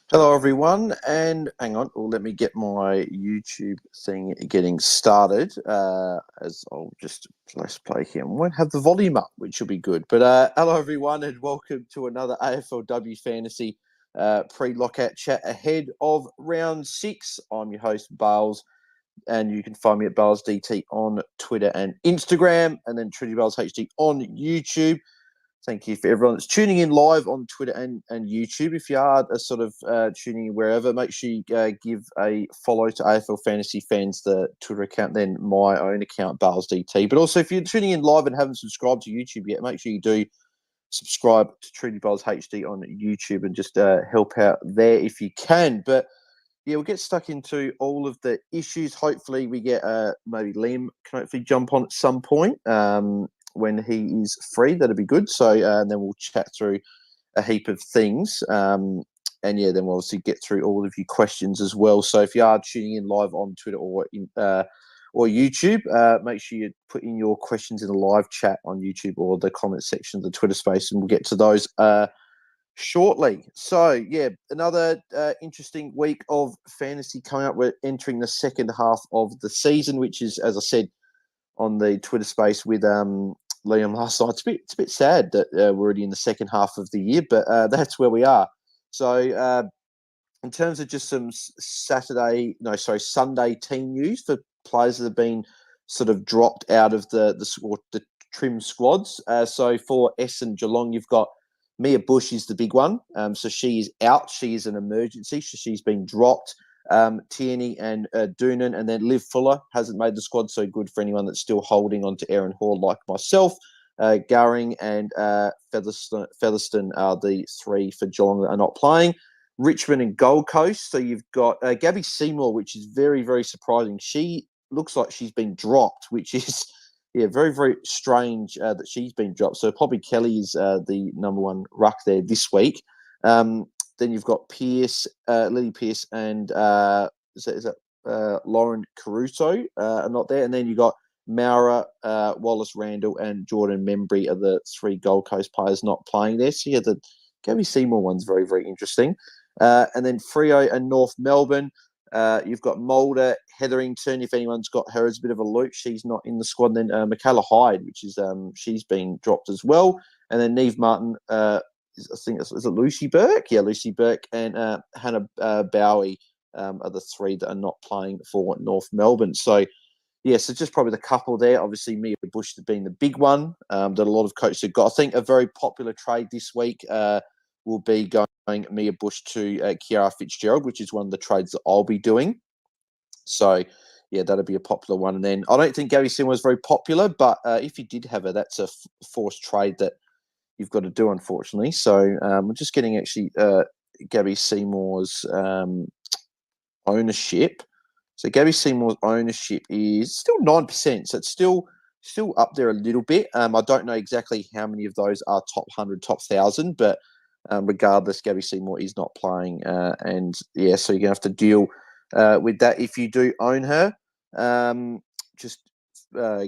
Hello, everyone, and hang on. Let me get my YouTube thing getting started. As I'll just press play here. I won't have the volume up, which will be good. But hello, everyone, and welcome to another AFLW Fantasy pre-lockout chat ahead of round 6. I'm your host, Bales, and you can find me at BalesDT on Twitter and Instagram, and then trulybailshd on YouTube. Thank you for everyone that's tuning in live on Twitter and YouTube. If you are tuning in wherever, make sure you give a follow to AFL Fantasy Fans, the Twitter account, then my own account, BalesDT. But also, if you're tuning in live and haven't subscribed to YouTube yet, make sure you do subscribe to Truly Bales HD on YouTube and just help out there if you can. But yeah, we'll get stuck into all of the issues. Hopefully, we get maybe Liam can hopefully jump on at some point. When he is free, that'd be good. So, and then we'll chat through a heap of things. And yeah, then we'll obviously get through all of your questions as well. So if you are tuning in live on Twitter or YouTube, make sure you put in your questions in the live chat on YouTube or the comment section of the Twitter space, and we'll get to those shortly. So yeah, another interesting week of fantasy coming up. We're entering the second half of the season, which is, as I said on the Twitter space with Liam last night. It's a bit sad that we're already in the second half of the year, but that's where we are. So in terms of just some Sunday team news for players that have been sort of dropped out of the trim squads. So for Essendon Geelong, you've got Mia Bush is the big one. So she is out. She is an emergency. So she's been dropped. Tierney and Doonan, and then Liv Fuller hasn't made the squad, so good for anyone that's still holding on to Aaron Hall like myself. Gowring and Featherston are the three for Geelong that are not playing. Richmond and Gold Coast, so you've got Gabby Seymour, which is very, very surprising. She looks like she's been dropped, which is very, very strange that she's been dropped. So Poppy Kelly is the number one ruck there this week. Then you've got Pierce, Lily Pierce, and Lauren Caruso are not there. And then you've got Maura, Wallace Randall, and Jordan Membry are the three Gold Coast players not playing there. So yeah, the Gabby Seymour one's very, very interesting. And then Freo and North Melbourne. You've got Mulder, Hetherington. If anyone's got her as a bit of a loop, she's not in the squad. And then Michaela Hyde, which is she's been dropped as well. And then Neve Martin. I think is it Lucy Burke? Yeah, Lucy Burke and Hannah Bowie are the three that are not playing for North Melbourne. So, yeah, so just probably the couple there. Obviously, Mia Bush being the big one that a lot of coaches have got. I think a very popular trade this week will be going Mia Bush to Kiara Fitzgerald, which is one of the trades that I'll be doing. So, yeah, that'll be a popular one. And then I don't think Gabby Seymour is very popular, but if you did have her, that's a forced trade that you've got to do, unfortunately. So I'm just getting actually Gabby Seymour's ownership. So Gabby Seymour's ownership is still 9%. So it's still up there a little bit. I don't know exactly how many of those are top 100, top 1,000, but regardless, Gabby Seymour is not playing. And yeah, so you're going to have to deal with that if you do own her. Just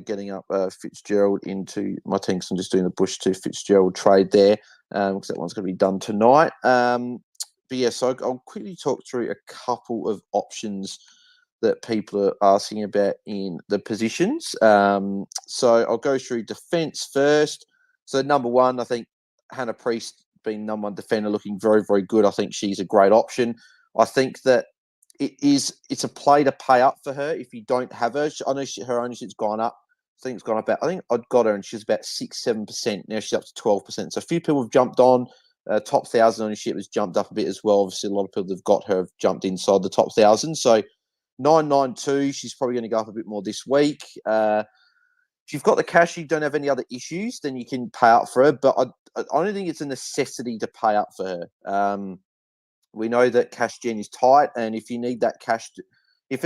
getting up Fitzgerald into my team. So I'm just doing the Bush to Fitzgerald trade there because that one's going to be done tonight. But yeah, so I'll quickly talk through a couple of options that people are asking about in the positions. So I'll go through defence first. So number one, I think Hannah Priest being number one defender, looking very, very good. I think she's a great option. I think that it's a play to pay up for her if you don't have her. I know her ownership's gone up. I think it's gone up I think I'd got her and she's about 6-7%. Now she's up to 12%. So a few people have jumped on. Top 1,000 ownership has jumped up a bit as well. Obviously, a lot of people that have got her have jumped inside the top 1,000. So 992, she's probably going to go up a bit more this week. If you've got the cash, you don't have any other issues, then you can pay up for her. But I don't think it's a necessity to pay up for her. We know that cash gen is tight, and if you need that cash, if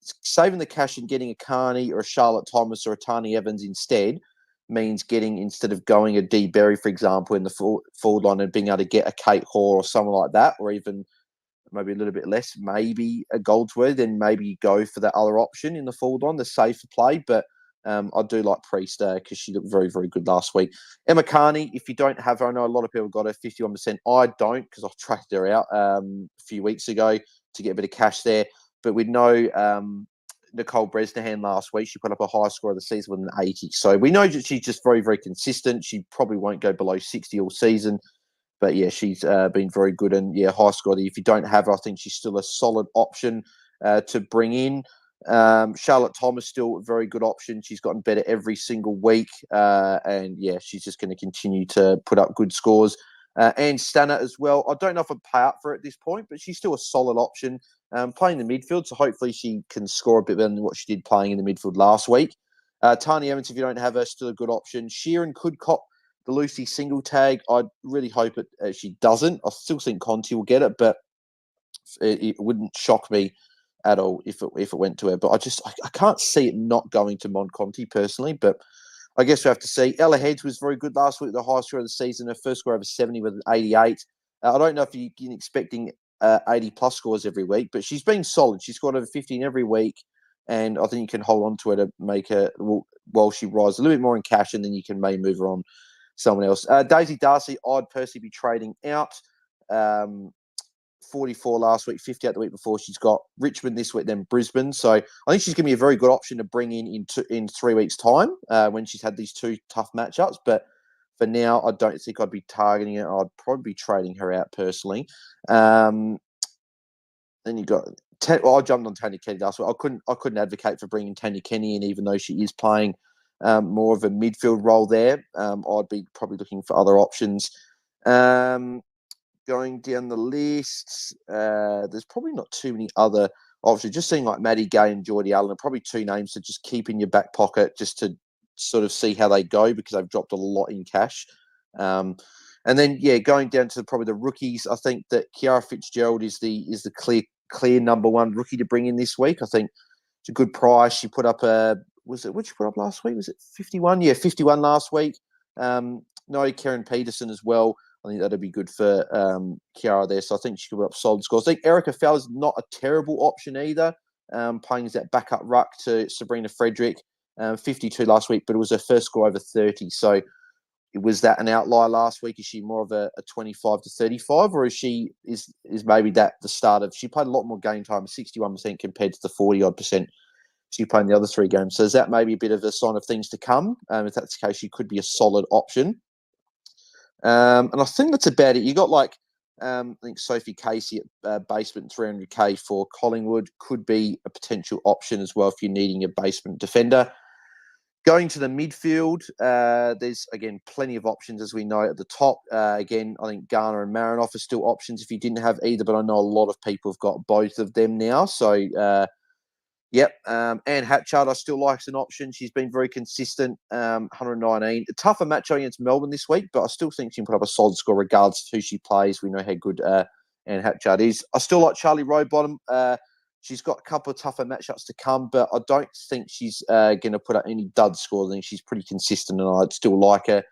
saving the cash and getting a Carney or a Charlotte Thomas or a Tani Evans instead means getting, instead of going a D Berry, for example, in the forward line and being able to get a Kate Hoare or someone like that, or even maybe a little bit less, maybe a Goldsworthy, then maybe you go for that other option in the forward line, the safer play. But I do like Priest because she looked very, very good last week. Emma Carney, if you don't have her, I know a lot of people got her 51%. I don't because I traded her out a few weeks ago to get a bit of cash there. But we know Nicole Bresnahan last week, she put up a high score of the season with an 80. So we know that she's just very, very consistent. She probably won't go below 60 all season. But yeah, she's been very good. And yeah, high score. If you don't have her, I think she's still a solid option to bring in. Charlotte Thomas still a very good option. She's gotten better every single week. And yeah, she's just going to continue to put up good scores. And Stanner as well. I don't know if I'd pay up for it at this point, but she's still a solid option playing the midfield. So hopefully she can score a bit better than what she did playing in the midfield last week. Tanya Evans, if you don't have her, still a good option. Sheeran could cop the Lucy single tag. I really hope she doesn't. I still think Conti will get it, but it wouldn't shock me at all if it went to her. But I can't see it not going to Mon Conti personally, but I guess we have to see. Ella Heads was very good last week, the highest score of the season. Her first score over 70 with an 88. I don't know if you're expecting 80-plus scores every week, but she's been solid. She's scored over 15 every week, and I think you can hold on to her to make her, while she rises a little bit more in cash, and then you can maybe move her on someone else. Daisy Darcy, I'd personally be trading out. 44 last week, 58 the week before. She's got Richmond this week, then Brisbane. So I think she's going to be a very good option to bring in 3 weeks' time when she's had these two tough matchups. But for now, I don't think I'd be targeting her. I'd probably be trading her out personally. Then you got I jumped on Tanya Kenny last week. I couldn't advocate for bringing Tanya Kenny in, even though she is playing more of a midfield role there. I'd be probably looking for other options. Going down the list, there's probably not too many other options. Just seeing like Maddie Gay and Geordie Allen are probably two names to just keep in your back pocket just to sort of see how they go because they've dropped a lot in cash. And then, yeah, going down to probably the rookies, I think that Kiara Fitzgerald is the clear number one rookie to bring in this week. I think it's a good price. She put up what did she put up last week? Was it 51? Yeah, 51 last week. No, Karen Peterson as well. I think that'd be good for Kiara there. So I think she could put up solid scores. I think Erica Fowler's not a terrible option either, playing as that backup ruck to Sabrina Frederick. 52 last week, but it was her first score over 30. So was that an outlier last week? Is she more of a 25 to 35, or is maybe that the start of? She played a lot more game time, 61% compared to the 40-odd% she played in the other three games. So is that maybe a bit of a sign of things to come? If that's the case, she could be a solid option. And I think that's about it. You got I think Sophie Casey at basement 300k for Collingwood could be a potential option as well if you're needing a basement defender. Going to the midfield, there's, again, plenty of options, as we know, at the top. Again, I think Garner and Marinoff are still options if you didn't have either, but I know a lot of people have got both of them now. So, yep. Anne Hatchard, I still like as an option. She's been very consistent, 119. A tougher match against Melbourne this week, but I still think she can put up a solid score regardless of who she plays. We know how good Anne Hatchard is. I still like Charlie Rowbottom. She's got a couple of tougher matchups to come, but I don't think she's going to put up any dud scores. I think she's pretty consistent, and I'd still like her.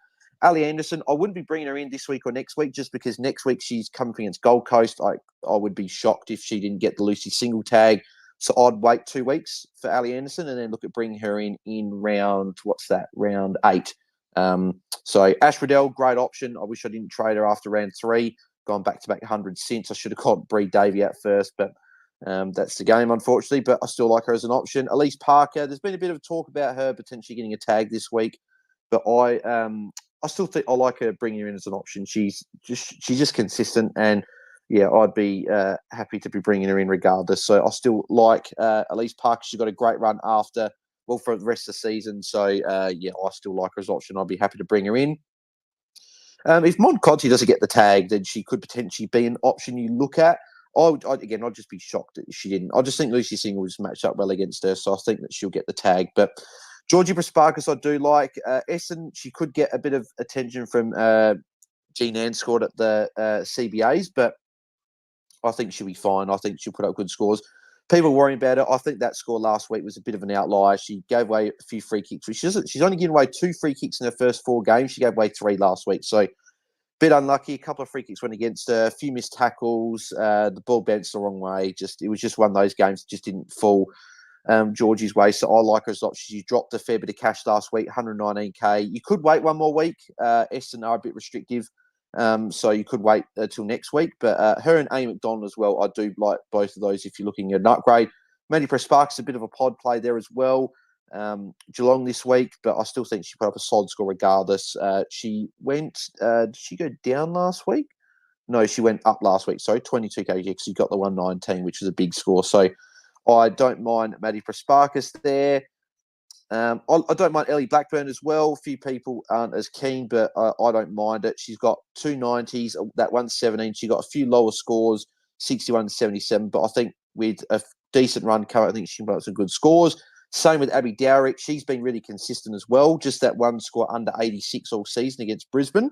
Ali Anderson, I wouldn't be bringing her in this week or next week just because next week she's coming against Gold Coast. I would be shocked if she didn't get the Lucy single tag. So I'd wait 2 weeks for Ali Anderson and then look at bringing her in round, round 8. So Ash Riddell, great option. I wish I didn't trade her after round 3. Gone back-to-back 100 cents. I should have called Bree Davey out first, but that's the game, unfortunately. But I still like her as an option. Elise Parker, there's been a bit of talk about her potentially getting a tag this week, but I still think I like her bringing her in as an option. She's just consistent, and yeah, I'd be happy to be bringing her in regardless. So I still like Elise Parker. She's got a great run for the rest of the season. So yeah, I still like her as an option. I'd be happy to bring her in. If Mon Conti doesn't get the tag, then she could potentially be an option you look at. I'd just be shocked if she didn't. I just think Lucy Single just matched up well against her, so I think that she'll get the tag. But Georgie Prasparkas, I do like. Essen, she could get a bit of attention from Jean Ann scored at the CBAs, but I think she'll be fine. I think she'll put up good scores. People worrying about her. I think that score last week was a bit of an outlier. She gave away a few free kicks. She's only given away 2 free kicks in her first 4 games. She gave away 3 last week. So, bit unlucky. A couple of free kicks went against her. A few missed tackles. The ball bounced the wrong way. It was just one of those games that just didn't fall Georgie's way. So I like her as an option. She dropped a fair bit of cash last week, 119k. You could wait one more week. Eston are a bit restrictive. So you could wait till next week. But her and A. McDonald as well, I do like both of those if you're looking at an upgrade. Maddie Prespark's a bit of a pod play there as well. Geelong this week, but I still think she put up a solid score regardless. She went, did she go down last week? No, she went up last week. Sorry, 22 kg. She got the 119, which is a big score. So I don't mind Maddie Presparkis there. I don't mind Ellie Blackburn as well. A few people aren't as keen, but I don't mind it. She's got 290s, that 117. She got a few lower scores, 61 to 77. But I think with a decent run current, I think she can put up some good scores. Same with Abby Dowrick. She's been really consistent as well. Just that one score under 86 all season against Brisbane.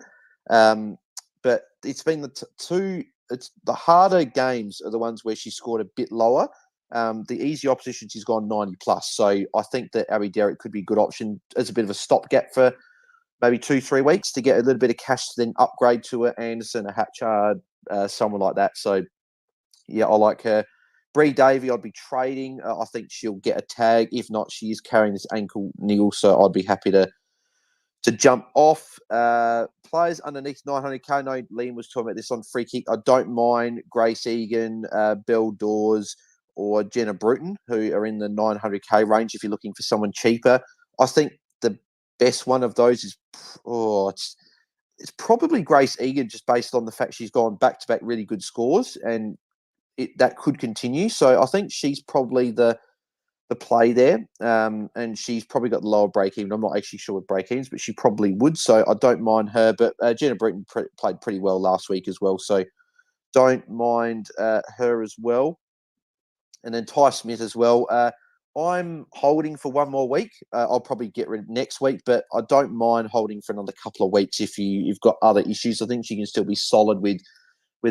But it's been it's the harder games are the ones where she scored a bit lower. The easy opposition, she's gone 90 plus. So I think that Abby Derrick could be a good option as a bit of a stopgap for maybe 2-3 weeks to get a little bit of cash to then upgrade to a Anderson, a Hatchard, someone like that. So, yeah, I like her. Bree Davey, I'd be trading. I think she'll get a tag. If not, she is carrying this ankle niggle, so I'd be happy to jump off. Players underneath 900k. No, Liam was talking about this on free kick. I don't mind Grace Egan, Belle Dawes, or Jenna Bruton, who are in the 900k range if you're looking for someone cheaper. I think the best one of those is, it's probably Grace Egan, just based on the fact she's gone back-to-back really good scores, and that could continue. So I think she's probably the play there, and she's probably got the lower break-even. I'm not actually sure with break-evens, but she probably would, so I don't mind her. But Jenna Bruton played pretty well last week as well, so don't mind her as well. And then Ty Smith as well. I'm holding for one more week. I'll probably get rid of next week, but I don't mind holding for another couple of weeks if you've got other issues. I think she can still be solid with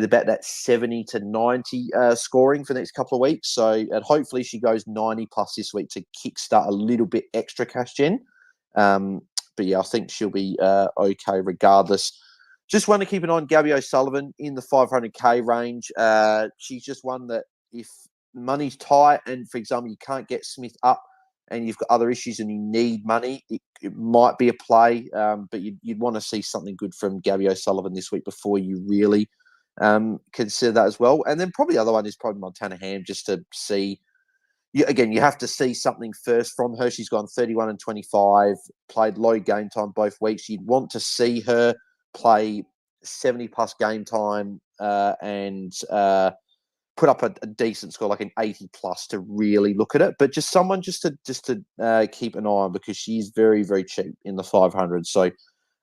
about that 70 to 90 scoring for the next couple of weeks. So and hopefully she goes 90 plus this week to kickstart a little bit extra cash gen. But yeah, I think she'll be okay regardless. Just want to keep an eye on Gabby O'Sullivan in the 500k range. She's just one that if money's tight and, for example, you can't get Smith up and you've got other issues and you need money, it might be a play. But you'd want to see something good from Gabby O'Sullivan this week before you really consider that as well. And then probably the other one is probably Montana Ham, just to see. You have to see something first from her. She's gone 31 and 25, played low game time both weeks. You'd want to see her play 70 plus game time and put up a decent score, like an 80 plus, to really look at it. But just someone just to keep an eye on, because she is very, very cheap in the 500. So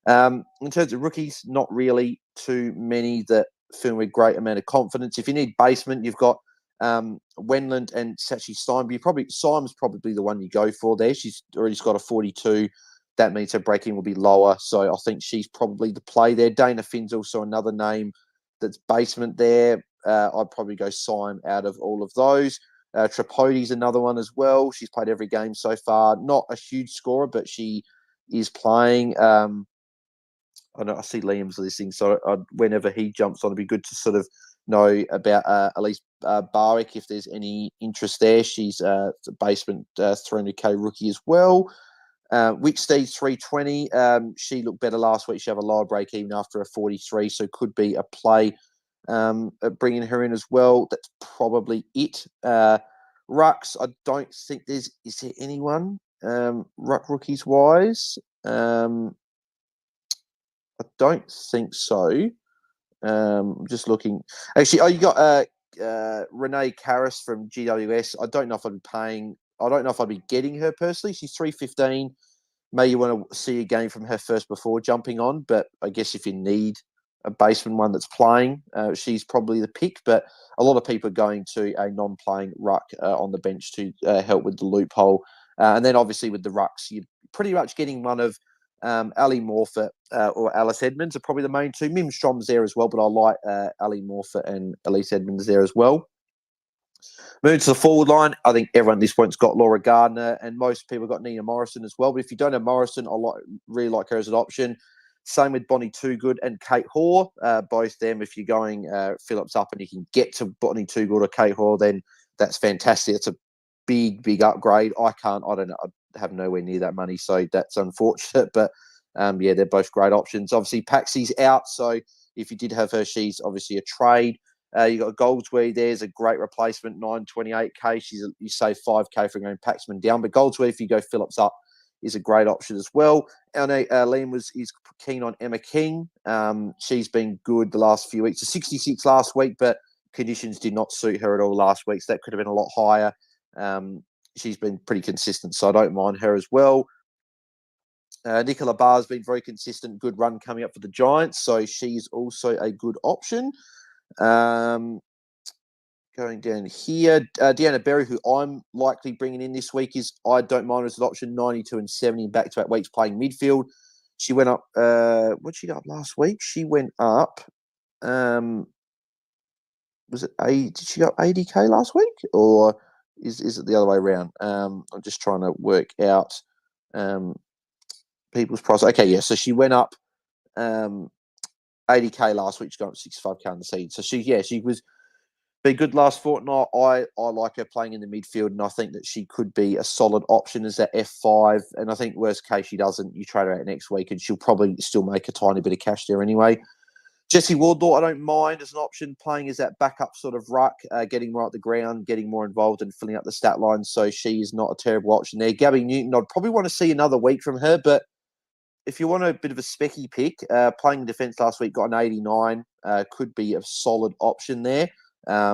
in terms of rookies, not really too many that fill with great amount of confidence. If you need basement, you've got Wenland and Sachi Steinby. Simon's probably the one you go for there. She's already got a 42. That means her break-in will be lower. So I think she's probably the play there. Dana Finn's also another name that's basement there. I'd probably go Sime out of all of those. Tripodi's another one as well. She's played every game so far. Not a huge scorer, but she is playing. I see Liam's listening, so whenever he jumps on, it'd be good to sort of know about Elise Barwick if there's any interest there. She's a basement 300k rookie as well. Wicksteed's 320. She looked better last week. She had a lower break even after a 43, so could be a play bringing her in as well. That's probably it. Rucks, I don't think is there anyone ruck rookies wise? I don't think so. I'm just looking. Actually, you got Renee Karras from GWS. I don't know if I'd be getting her personally. She's 315. May you want to see a game from her first before jumping on, but I guess if you need a basement one that's playing, she's probably the pick. But a lot of people are going to a non-playing ruck on the bench to help with the loophole. And then obviously with the rucks, you're pretty much getting one of Ali Morfitt or Alice Edmonds are probably the main two. Mim Strom's there as well, but I like Ali Morfitt and Elise Edmonds there as well. Moving to the forward line, I think everyone at this point's got Laura Gardner, and most people got Nina Morrison as well. But if you don't have Morrison, really like her as an option. Same with Bonnie Toogood and Kate Hoare. Both them, if you're going Phillips up and you can get to Bonnie Toogood or Kate Hoare, then that's fantastic. It's a big upgrade. I don't know. I have nowhere near that money, so that's unfortunate. But yeah, they're both great options. Obviously, Paxy's out, so if you did have her, she's obviously a trade. You got Goldsworthy. There's a great replacement, 928k. You save 5k for going Paxman down, but Goldsworthy, if you go Phillips up, is a great option as well. I know Liam is keen on Emma King. She's been good the last few weeks. A 66 last week, but conditions did not suit her at all last week, so that could have been a lot higher. She's been pretty consistent, so I don't mind her as well. Nicola Barr's been very consistent, good run coming up for the Giants, so she's also a good option. Going down here, Deanna Berry, who I'm likely bringing in this week, I don't mind as an option, 92 and 70 in back-to-back weeks playing midfield. She went up, what did she go up last week? She went up, was it did she go up 80k last week? Or is it the other way around? I'm just trying to work out people's price. Okay, yeah, so she went up 80k last week. She got up 65k on the season. So she was been good last fortnight. I like her playing in the midfield, and I think that she could be a solid option as that F5. And I think worst case she doesn't, you trade her out next week, and she'll probably still make a tiny bit of cash there anyway. Jessie Wardlaw, I don't mind as an option, playing as that backup sort of ruck, getting more at the ground, getting more involved and filling up the stat line. So she is not a terrible option there. Gabby Newton, I'd probably want to see another week from her, but if you want a bit of a specky pick, playing defence last week, got an 89, could be a solid option there. I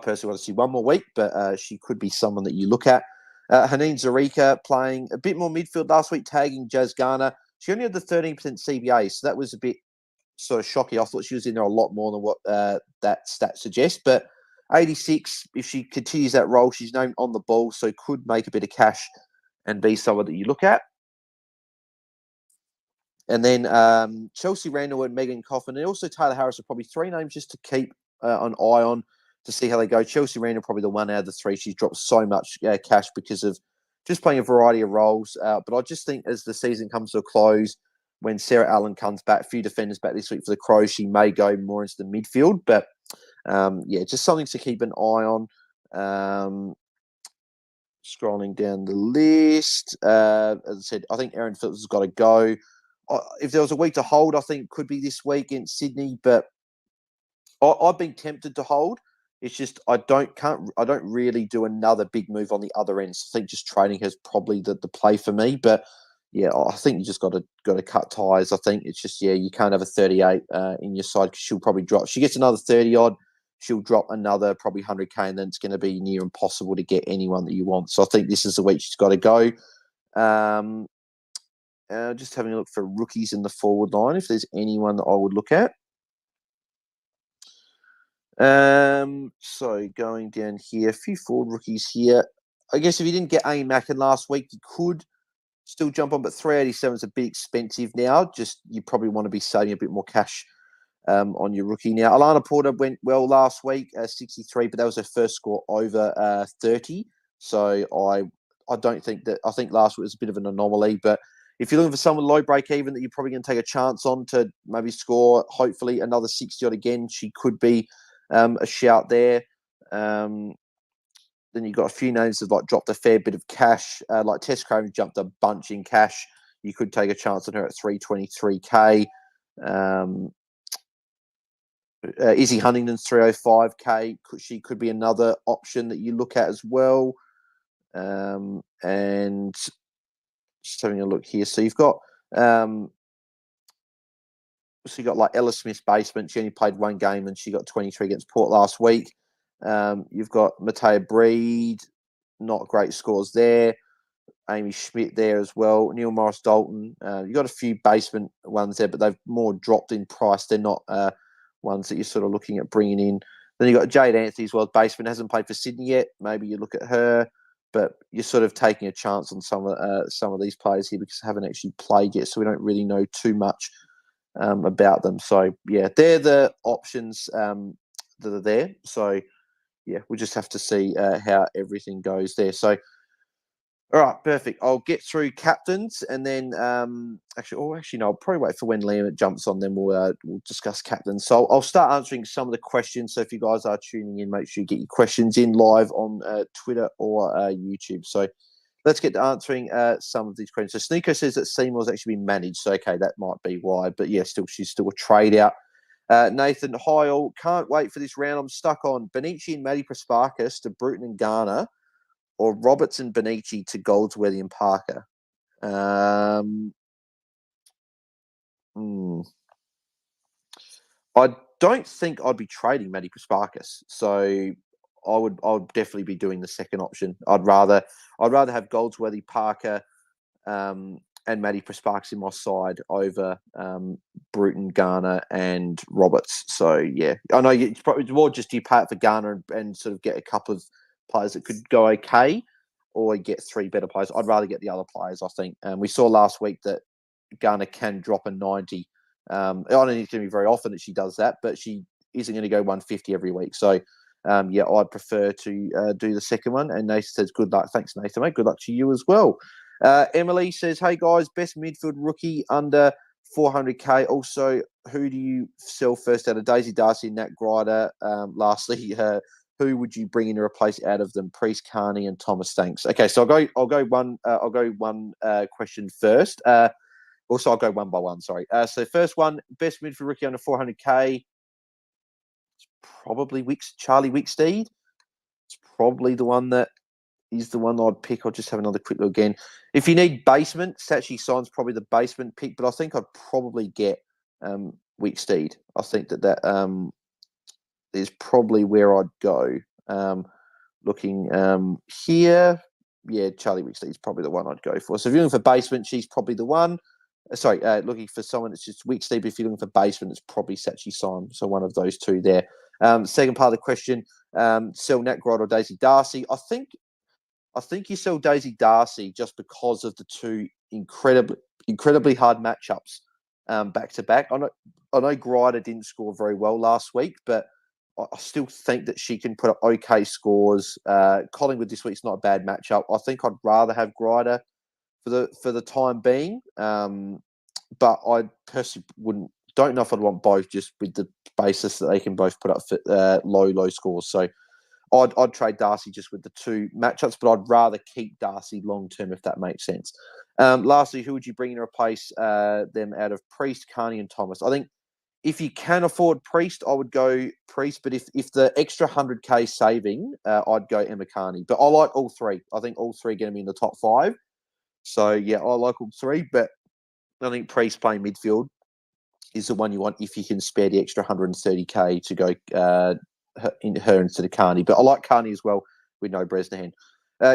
personally want to see one more week, but she could be someone that you look at. Haneen Zarika playing a bit more midfield last week, tagging Jazz Garner. She only had the 13% CBA, so that was a bit sort of shocking. I thought she was in there a lot more than what that stat suggests. But 86, if she continues that role, she's named on the ball, so could make a bit of cash and be someone that you look at. And then Chelsea Randall and Megan Coffin, and also Taylor Harris are probably three names just to keep an eye on to see how they go. Chelsea Randall probably the one out of the three. She's dropped so much cash because of just playing a variety of roles. But I just think as the season comes to a close, when Sarah Allen comes back, a few defenders back this week for the Crows, she may go more into the midfield. But yeah, just something to keep an eye on. Scrolling down the list, as I said, I think Erin Phillips has got to go. If there was a week to hold, I think could be this week in Sydney, but I've been tempted to hold. It's just I don't really do another big move on the other end. So I think just trading has probably the play for me. But yeah, I think you just got to cut ties. I think it's just you can't have a 38 in your side because she'll probably drop. She gets another 30 odd, she'll drop another probably 100k, and then it's going to be near impossible to get anyone that you want. So I think this is the week she's got to go. Just having a look for rookies in the forward line, if there's anyone that I would look at. So going down here, a few forward rookies here. I guess if you didn't get A Mackin last week, you could still jump on, but 387 is a bit expensive now. Just you probably want to be saving a bit more cash on your rookie now. Alana Porter went well last week, 63, but that was her first score over 30. So I don't think that. I think last week was a bit of an anomaly, but if you're looking for someone low break even that you're probably going to take a chance on to maybe score, hopefully another 60 odd again, she could be a shout there. Then you've got a few names that like dropped a fair bit of cash, like Tess Craven jumped a bunch in cash. You could take a chance on her at 323k. Izzy Huntington's 305k. She could be another option that you look at as well. And just having a look here. So you've got like Ella Smith's basement. She only played one game and she got 23 against Port last week. You've got Matea Breed, not great scores there. Amy Schmidt there as well. Neil Morris Dalton. You've got a few basement ones there, but they've more dropped in price. They're not ones that you're sort of looking at bringing in. Then you've got Jade Anthony as well. Basement hasn't played for Sydney yet. Maybe you look at her, but you're sort of taking a chance on some of these players here because they haven't actually played yet, so we don't really know too much about them. So yeah, they're the options that are there. So yeah, we'll just have to see how everything goes there. So All right, perfect. I'll get through captains and then actually, no, I'll probably wait for when Liam jumps on. Then we'll discuss captains. So I'll start answering some of the questions. So if you guys are tuning in, make sure you get your questions in live on Twitter or YouTube. So let's get to answering some of these questions. So Sneeko says that Seymour's actually been managed. So okay, that might be why. But yeah, she's still a trade out. Nathan Heil, can't wait for this round. I'm stuck on Benici and Maddie Prasparkas to Bruton and Garner, or Roberts and Benici to Goldsworthy and Parker. I don't think I'd be trading Maddie Prasparkas, so I would definitely be doing the second option. I'd rather have Goldsworthy, Parker, and Maddie Prasparkas in my side over Bruton, Garner, and Roberts. So yeah, I know it's probably more just you pay it for Garner and sort of get a couple of players that could go okay, or get three better players. I'd rather get the other players. I think we saw last week that Garner can drop a 90. I don't think it's going to be very often that she does that, but she isn't going to go 150 every week. So yeah, I'd prefer to do the second one. And Nathan says, good luck. Thanks, Nathan, mate. Good luck to you as well. Emily says, hey, guys, best midfield rookie under 400K. Also, who do you sell first out of Daisy Darcy and Nat Grider? Lastly, who would you bring in to replace out of them? Priest, Carney, and Thomas. Thanks. Okay, so I'll go one question first. Also, I'll go one by one. Sorry. So first one, best midfield rookie under 400K. It's probably Charlie Wicksteed. It's probably the one that is the one I'd pick. I'll just have another quick look again. If you need basement, Sachi Sign's probably the basement pick, but I think I'd probably get Wicksteed. I think that is probably where I'd go. Looking here, yeah, Charlie Wicksteed is probably the one I'd go for. So if you're looking for basement, she's probably the one. Sorry, looking for someone that's just Wicksteed. But if you're looking for basement, it's probably Sachi Sign. So one of those two there. Second part of the question, sell Nat Grod or Daisy Darcy. I think you sell Daisy Darcy just because of the two incredibly hard matchups back to back. I know Grider didn't score very well last week, but I still think that she can put up okay scores. Collingwood this week's not a bad matchup. I think I'd rather have Grider for the time being, but I personally don't know if I'd want both, just with the basis that they can both put up low scores. So I'd trade Darcy just with the two matchups, but I'd rather keep Darcy long term if that makes sense. Lastly, who would you bring in to replace them out of Priest, Carney, and Thomas? I think if you can afford Priest, I would go Priest. But if the extra 100K saving, I'd go Emma Carney. But I like all three. I think all three are going to be in the top five. So yeah, I like all three. But I think Priest playing midfield is the one you want if you can spare the extra 130K to go her instead of Carney. But I like Carney as well with no Bresnahan.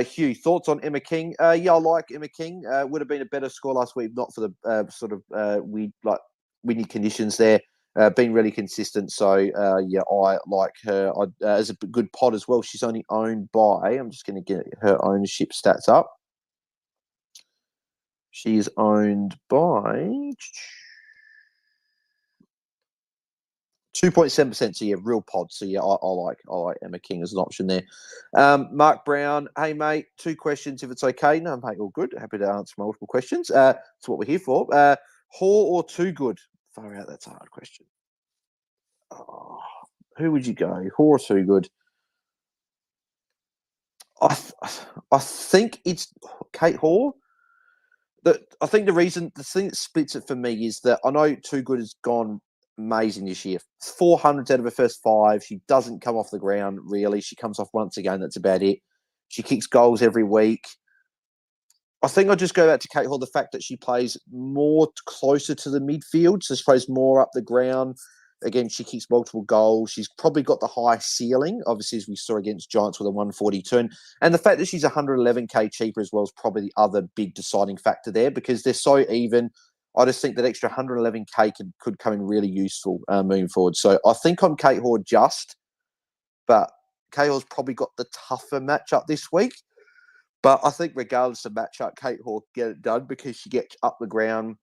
Hugh, thoughts on Emma King? Yeah, I like Emma King. Would have been a better score last week, not for the sort of windy conditions there. Been really consistent. So yeah, I like her as a good pod as well. She's only owned by, I'm just going to get her ownership stats up. She is owned by 2.7%. So yeah, real pod. So yeah, I like Emma King as an option there. Mark Brown, hey mate, two questions if it's okay. No, mate, all good. Happy to answer multiple questions. That's what we're here for. Hoare or Too Good? Far out, that's a hard question. Oh, who would you go? Hoare or Too Good? I think it's Kate Hoare. I think the thing that splits it for me is that I know Too Good has gone amazing this year. 400s out of her first five. She doesn't come off the ground, really. She comes off once again. That's about it. She kicks goals every week. I think I'll just go back to Kate Hall, the fact that she plays more closer to the midfield, so she plays more up the ground. Again, she kicks multiple goals. She's probably got the high ceiling, obviously, as we saw against Giants with a 142. And the fact that she's 111K cheaper as well is probably the other big deciding factor there, because they're so even. I just think that extra 111K could come in really useful moving forward. So I think I'm Kate Hall but Kate Hall's probably got the tougher matchup this week. But I think regardless of matchup, Kate Hawke get it done because she gets up the ground.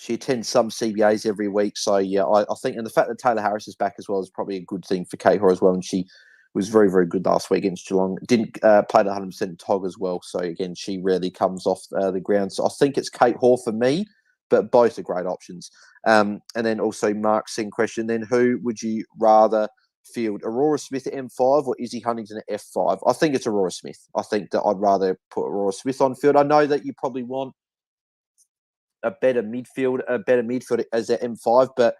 She attends some CBAs every week. So, yeah, I think, and the fact that Taylor Harris is back as well is probably a good thing for Kate Hawke as well. And she was very, very good last week against Geelong. Didn't play at 100% Tog as well. So, again, she rarely comes off the ground. So, I think it's Kate Hall for me, but both are great options. And then also Mark's second question, then who would you rather field, Aurora Smith at M5 or Izzy Huntington at F5? I think it's Aurora Smith. I think that I'd rather put Aurora Smith on field. I know that you probably want a better midfield as at M5, but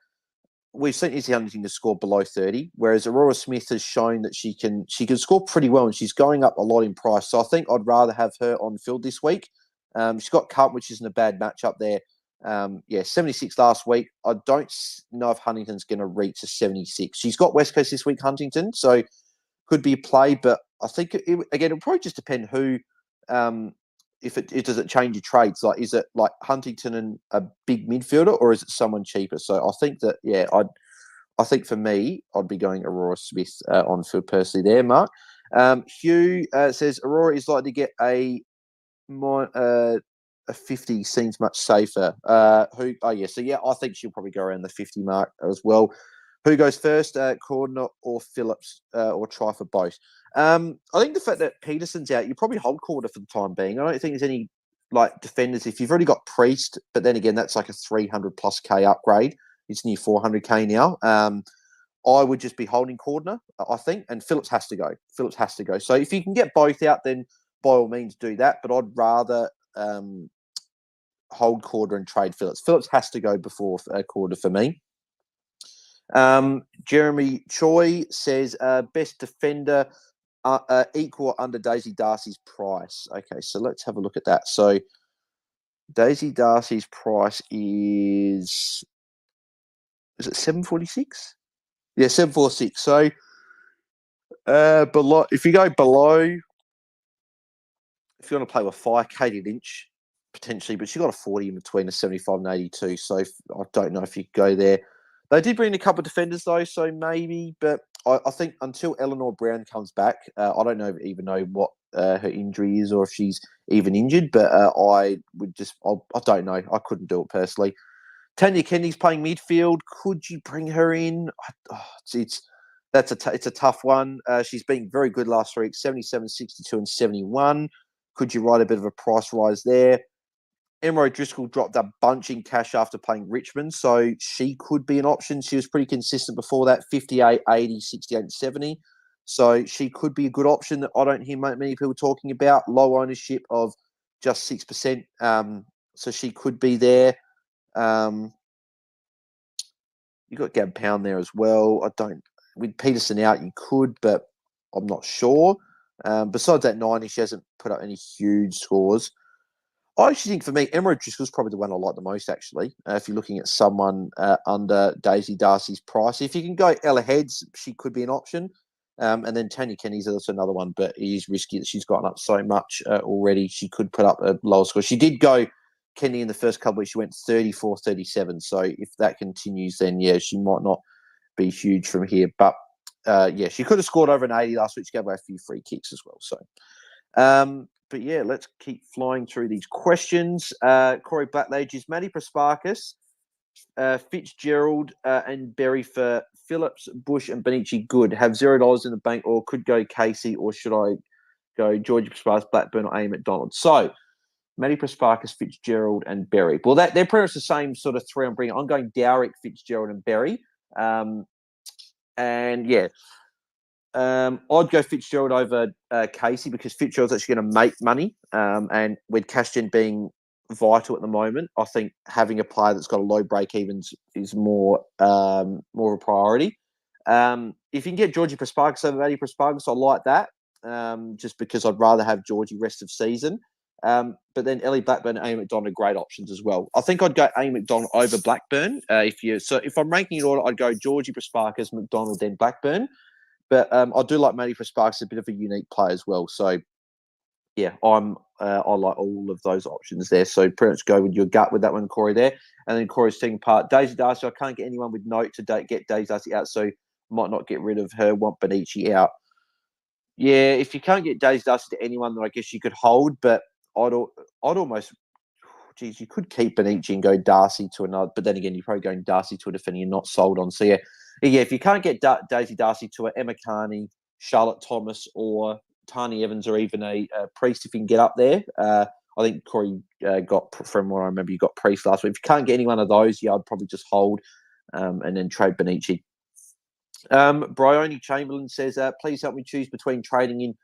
we've seen Izzy Huntington to score below 30, whereas Aurora Smith has shown that she can score pretty well, and she's going up a lot in price. So I think I'd rather have her on field this week. She's got Carlton, which isn't a bad matchup there. 76 last week. I don't know if Huntington's going to reach a 76. She's got West Coast this week, Huntington, so could be a play, but I think, it'll probably just depend who, if it does it change your trades? Like, is it like Huntington and a big midfielder, or is it someone cheaper? So I think that, I think for me, I'd be going Aurora Smith on field personally there, Mark. Hugh says Aurora is likely to get a 50 seems much safer. I think she'll probably go around the 50 mark as well. Who goes first, Cordner or Phillips, or try for both? I think the fact that Peterson's out, you probably hold Cordner for the time being. I don't think there's any defenders. If you've already got Priest, but then again, that's like a 300 plus K upgrade. It's near 400K now. I would just be holding Cordner, I think, and Phillips has to go. So if you can get both out, then by all means do that. But I'd rather hold Cordner and trade Phillips. Phillips has to go before Cordner for me. Jeremy Choi says best defender equal under Daisy Darcy's price. Okay, so let's have a look at that. So Daisy Darcy's price is it 746? Yeah, 746. So below, if you go below, if you want to play with fire, Katie Lynch potentially, but she got a 40 in between a 75 and 82. So I don't know if you could go there. They did bring in a couple of defenders though, so maybe. But I think until Eleanor Brown comes back, I don't even know what her injury is or if she's even injured. But I don't know. I couldn't do it personally. Tanya Kennedy's playing midfield. Could you bring her in? It's a tough one. She's been very good last week, 77, 62, and 71. Could you write a bit of a price rise there? Emma O'Driscoll dropped a bunch in cash after playing Richmond, so she could be an option. She was pretty consistent before that, 58, 80, 68, and 70. So she could be a good option that I don't hear many people talking about. Low ownership of just 6%. So she could be there. You got Gab Pound there as well. With Peterson out, you could, but I'm not sure. Besides that 90, she hasn't put up any huge scores. I actually think for me, Emma Driscoll's probably the one I like the most, actually, if you're looking at someone under Daisy Darcy's price. If you can go Ella Heads, she could be an option. And then Tanya Kenny's also another one, but it is risky that she's gotten up so much already. She could put up a lower score. She did go Kenny in the first couple of weeks. She went 34, 37. So if that continues, then, she might not be huge from here. But, she could have scored over an 80 last week. She gave away a few free kicks as well. So, but let's keep flying through these questions. Corey Blackledge, is Maddie Prasparkas, Fitzgerald, and Berry for Phillips, Bush, and Benici good? Have $0 in the bank, or could go Casey, or should I go Georgie Prasparkas, Blackburn, or A. McDonald? So, Maddie Prasparkas, Fitzgerald, and Berry. Well, they're pretty much the same sort of three I'm bringing. I'm going Dowrick, Fitzgerald, and Berry. I'd go Fitzgerald over Casey because Fitzgerald's actually going to make money. And with cash gen being vital at the moment, I think having a player that's got a low break evens is more of a priority. If you can get Georgie Prasparkas over Maddie Prasparkas, I like that. Just because I'd rather have Georgie rest of season. But then Ellie Blackburn and A. McDonald are great options as well. I think I'd go A. McDonald over Blackburn. If I'm ranking in order, I'd go Georgie Prasparkas, McDonald, then Blackburn. But I do like Maddie Prasparkas, a bit of a unique player as well. So, I like all of those options there. So pretty much go with your gut with that one, Corey, there. And then Corey's second part, Daisy Darcy. I can't get anyone with note to get Daisy Darcy out, so might not get rid of her. Want Benici out. Yeah, if you can't get Daisy Darcy to anyone, then I guess you could hold. But I'd almost, you could keep Benici and go Darcy to another. But then again, you're probably going Darcy to a defender you're not sold on. So, if you can't get Daisy Darcy to Emma Carney, Charlotte Thomas or Tani Evans or even a Priest if you can get up there. I think Corey got, from what I remember, you got Priest last week. If you can't get any one of those, yeah, I'd probably just hold and then trade Benici. Bryony Chamberlain says, please help me choose between trading in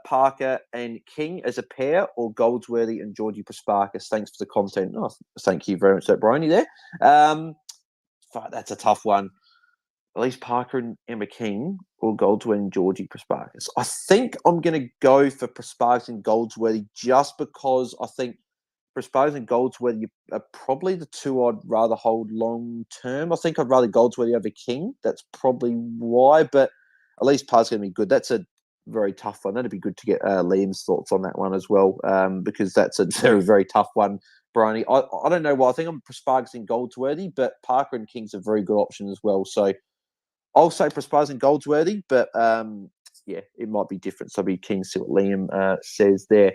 Parker and King as a pair or Goldsworthy and Georgie Prasparkas. Thanks for the content. Oh, thank you very much, Bryony there. That's a tough one. At least Parker and Emma King or Goldsworthy and Georgie Prasparkas. I think I'm going to go for Prasparkas and Goldsworthy just because I think Prasparkas and Goldsworthy are probably the two I'd rather hold long term. I think I'd rather Goldsworthy over King. That's probably why, but at least Parker's going to be good. That's a very tough one. That'd be good to get Liam's thoughts on that one as well, because that's a very, very tough one, Bryony. I don't know why. I think I'm Prasparkas and Goldsworthy, but Parker and King's a very good option as well. So I'll say Prasparkas and Goldsworthy, but yeah, it might be different. So I'll be keen to see what Liam says there.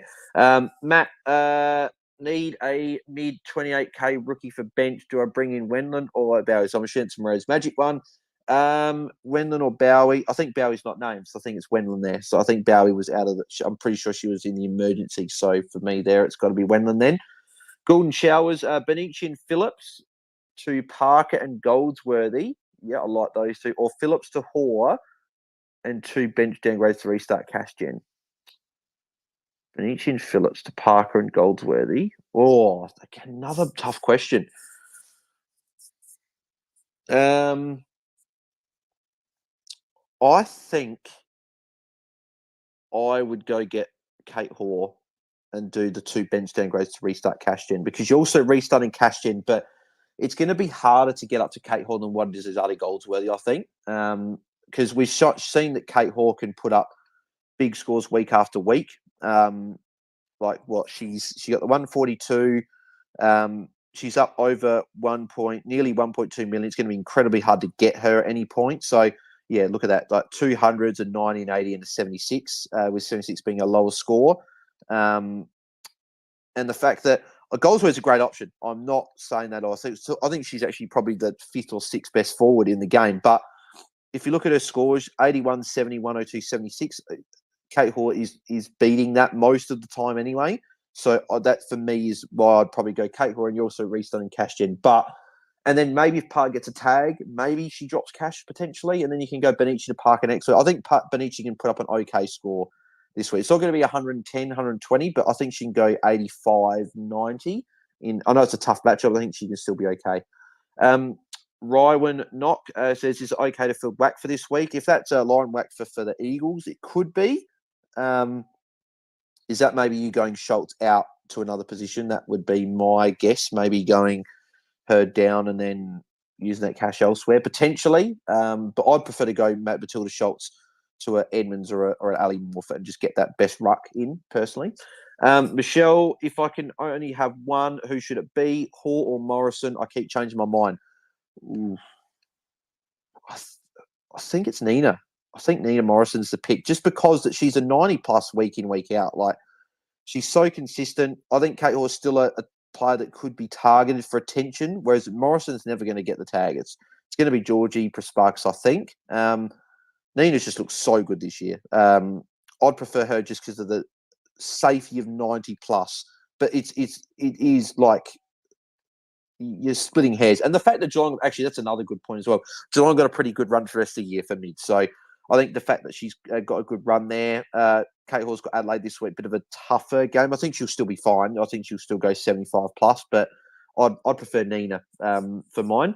Matt, need a mid 28k rookie for bench. Do I bring in Wendland or Bowie? So I'm assuming it's Rose Magic one. Wendland or Bowie? I think Bowie's not named, so I think it's Wendland there. So I think Bowie was out of the. I'm pretty sure she was in the emergency. So for me, there it's got to be Wendland then. Golden Showers, Benici and Phillips to Parker and Goldsworthy. Yeah, I like those two. Or Phillips to Hoare and 2 bench downgrades to restart cash gen. Benici and Phillips to Parker and Goldsworthy. Oh, another tough question. I think I would go get Kate Hoare and do the 2 bench downgrades to restart cash gen, because you're also restarting cash gen, but it's going to be harder to get up to Kate Hoare than what it is Ali Goldsworthy, I think, because we've seen that Kate Hoare can put up big scores week after week. Like what she got the 142. She's up over nearly 1.2 million. It's going to be incredibly hard to get her at any point. So yeah, look at that, like 200s, a 90, an 80, and a 76, with 76 being a lower score. And the fact that Goldsworthy's a great option. I'm not saying that. I think she's actually probably the 5th or 6th best forward in the game. But if you look at her scores, 81, 70, 102, 76, Kate Hoare is beating that most of the time anyway. So that for me is why I'd probably go Kate Hoare, and you're also restarting cash gen. And then maybe if Park gets a tag, maybe she drops cash potentially, and then you can go Benici to Park next. So I think Benici can put up an okay score this week. It's not going to be 110, 120, but I think she can go 85, 90. I know it's a tough matchup. I think she can still be okay. Rywan Knock says, is it okay to fill Wack for this week? If that's a line Wack for the Eagles, it could be. Is that maybe you going Schultz out to another position? That would be my guess. Maybe going her down and then using that cash elsewhere, potentially. But I'd prefer to go Matilda Schultz to an Edmonds or an Ali Morford and just get that best ruck in, personally. Michelle, if I can only have one, who should it be? Hall or Morrison? I keep changing my mind. Ooh. I think it's Nina. I think Nina Morrison's the pick, just because that she's a 90+ week in, week out. Like, she's so consistent. I think Kate Hoare is still a player that could be targeted for attention, whereas Morrison's never going to get the tag. It's going to be Georgie Prasparkas, I think. Nina's just looks so good this year. I'd prefer her just because of the safety of 90+. But it is like you're splitting hairs. And the fact that Geelong, actually, that's another good point as well. Geelong got a pretty good run for the rest of the year for mid. So I think the fact that she's got a good run there. Kate Hoare's got Adelaide this week, bit of a tougher game. I think she'll still be fine. I think she'll still go 75+, but I'd prefer Nina for mine.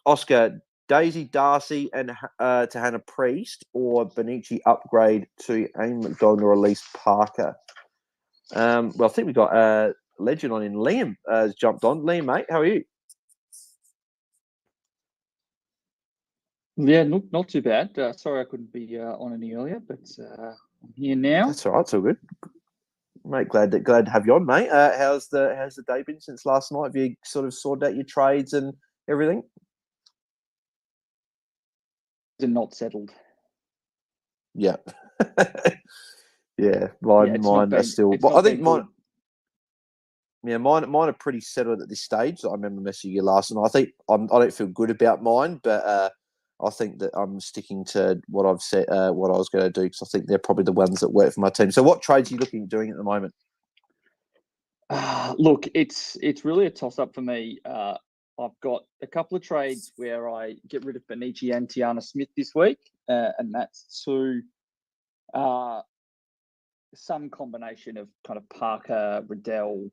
Oscar, Daisy Darcy and to Hannah Priest, or Benici upgrade to Amy McDonald or Elise Parker? Well, I think we got a legend on in. Liam has jumped on. Liam, mate, how are you? Yeah, not too bad. Sorry I couldn't be on any earlier, but I'm here now. That's all right. It's all good, mate. Glad to have you on, mate. How's the day been since last night? Have you sort of sorted out your trades and everything? They're not settled. Yeah. Yeah, mine are still. Well, I think mine. Yeah, mine are pretty settled at this stage. I remember messaging you last night. I think I don't feel good about mine, but I think that I'm sticking to what I've said, what I was going to do, because I think they're probably the ones that work for my team. So what trades are you looking at doing at the moment? Look, it's really a toss-up for me. I've got a couple of trades where I get rid of Benici and Tiana Smith this week, and that's to some combination of kind of Parker, Riddell,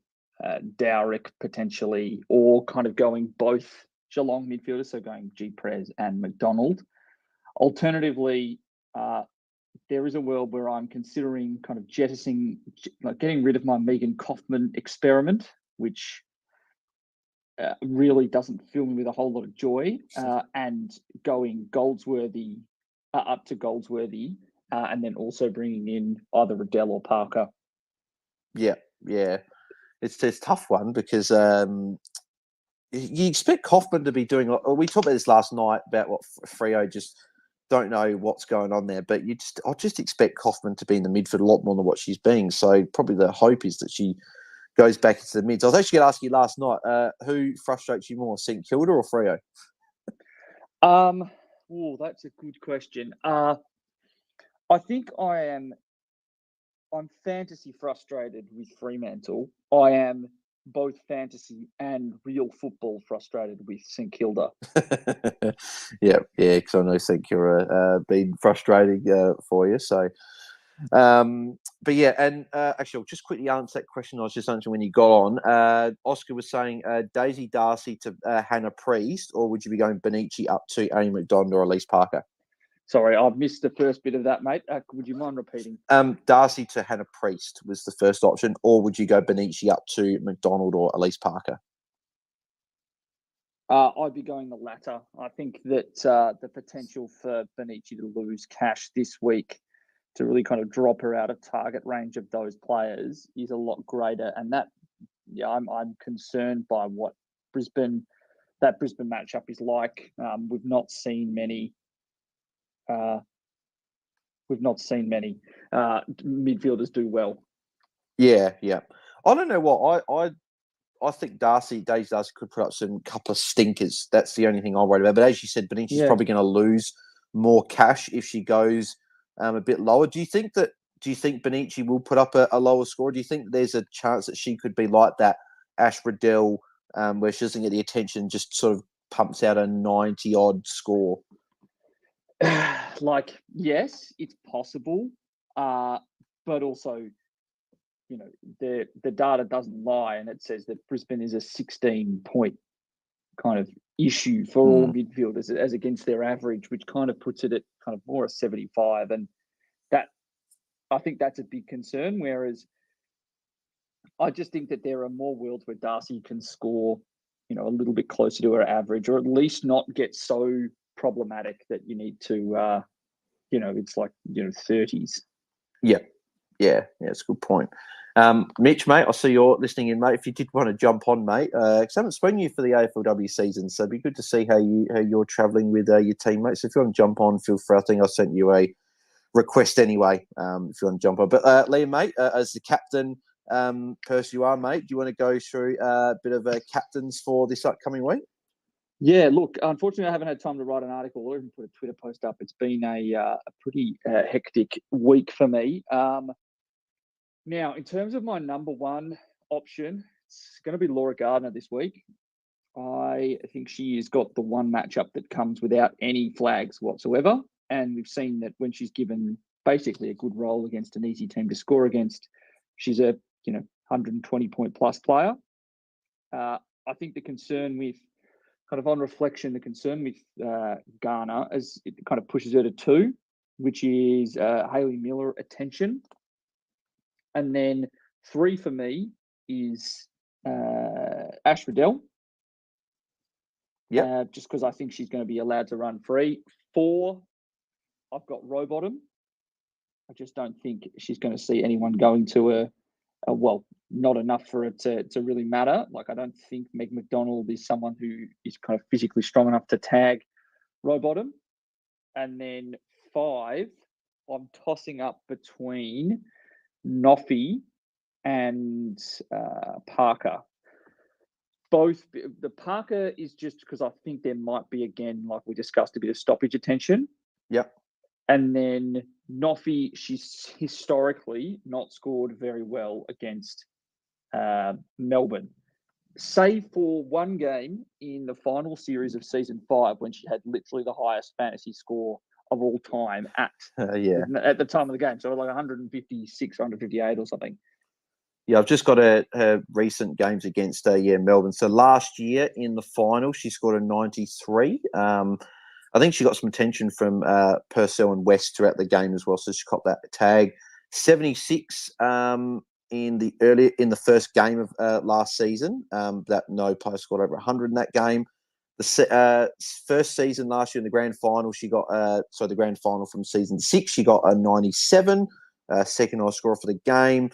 Dowrick potentially, or kind of going both Geelong midfielders, so going G-Prez and McDonald. Alternatively, there is a world where I'm considering kind of jettisoning, like getting rid of my Megan Kaufman experiment, which really doesn't fill me with a whole lot of joy, and going Goldsworthy up to Goldsworthy, and then also bringing in either Riddell or Parker. Yeah. It's a tough one because you expect Kaufman to be doing. We talked about this last night about what Freo just don't know what's going on there, but I just expect Kaufman to be in the midfield a lot more than what she's being. So probably the hope is that she goes back into the mids. I was actually going to ask you last night, who frustrates you more, St Kilda or Freo? That's a good question. I think I'm fantasy frustrated with Fremantle. I am both fantasy and real football frustrated with St Kilda. yeah, because I know St Kilda been frustrating for you. So, but yeah, and actually, I'll just quickly answer that question I was just answering when you got on. Oscar was saying Daisy Darcy to Hannah Priest, or would you be going Benici up to Amy McDonald or Elise Parker? Sorry, I've missed the first bit of that, mate. Would you mind repeating? Darcy to Hannah Priest was the first option, or would you go Benici up to McDonald or Elise Parker? I'd be going the latter. I think that the potential for Benici to lose cash this week to really kind of drop her out of target range of those players is a lot greater. And that, I'm concerned by what Brisbane matchup is like. We've not seen many midfielders do well. Yeah. I don't know what I think Daisy Darcy could put up some couple of stinkers. That's the only thing I'm worried about. But as you said, Benici's probably going to lose more cash if she goes a bit lower. Do you think Benici will put up a lower score? Do you think there's a chance that she could be like that Ash Riddell, where she doesn't get the attention, just sort of pumps out a 90-odd score? Yes, it's possible, but also, the data doesn't lie, and it says that Brisbane is a 16-point kind of issue for all midfielders as against their average, which kind of puts it at kind of more a 75, and that I think that's a big concern. Whereas I just think that there are more worlds where Darcy can score, a little bit closer to her average, or at least not get so problematic that you need to, it's like 30s. Yeah, it's a good point. Mitch, mate, I see you're listening in, mate. If you did want to jump on, mate, because I haven't spoken to you for the AFLW season, so it'd be good to see how you're travelling with your teammates. So if you want to jump on, feel free. I think I sent you a request anyway. If you want to jump on, but Liam, mate, as the captain person you are, mate, do you want to go through a bit of captains for this upcoming week? Yeah, look, unfortunately, I haven't had time to write an article or even put a Twitter post up. It's been a pretty hectic week for me. Now, in terms of my number one option, it's going to be Laura Gardner this week. I think she has got the one matchup that comes without any flags whatsoever. And we've seen that when she's given basically a good role against an easy team to score against, she's a 120-point plus player. I think the concern with, kind of on reflection, the concern with Garner is it kind of pushes her to 2, which is Hayley Miller attention. And then 3 for me is Ash Riddell. Yeah. Just because I think she's going to be allowed to run free. 4, I've got Rowbottom. I just don't think she's going to see anyone going to her. Not enough for it to really matter. Like, I don't think Meg McDonald is someone who is kind of physically strong enough to tag Rowbottom. And then 5, I'm tossing up between Noffy and Parker. both. The Parker is just because I think there might be, again, like we discussed, a bit of stoppage attention. Yep. And then Noffy, she's historically not scored very well against Melbourne, save for one game in the final series of season 5 when she had literally the highest fantasy score of all time at the time of the game. So like 156, 158 or something. Yeah, I've just got her recent games against Melbourne. So last year in the final, she scored a 93. I think she got some attention from Purcell and West throughout the game as well, so she caught that tag. 76 in the first game of last season. That no player scored over 100 in that game. The first season last year in the grand final, she got the grand final from season 6, she got a 97, second highest scorer for the game.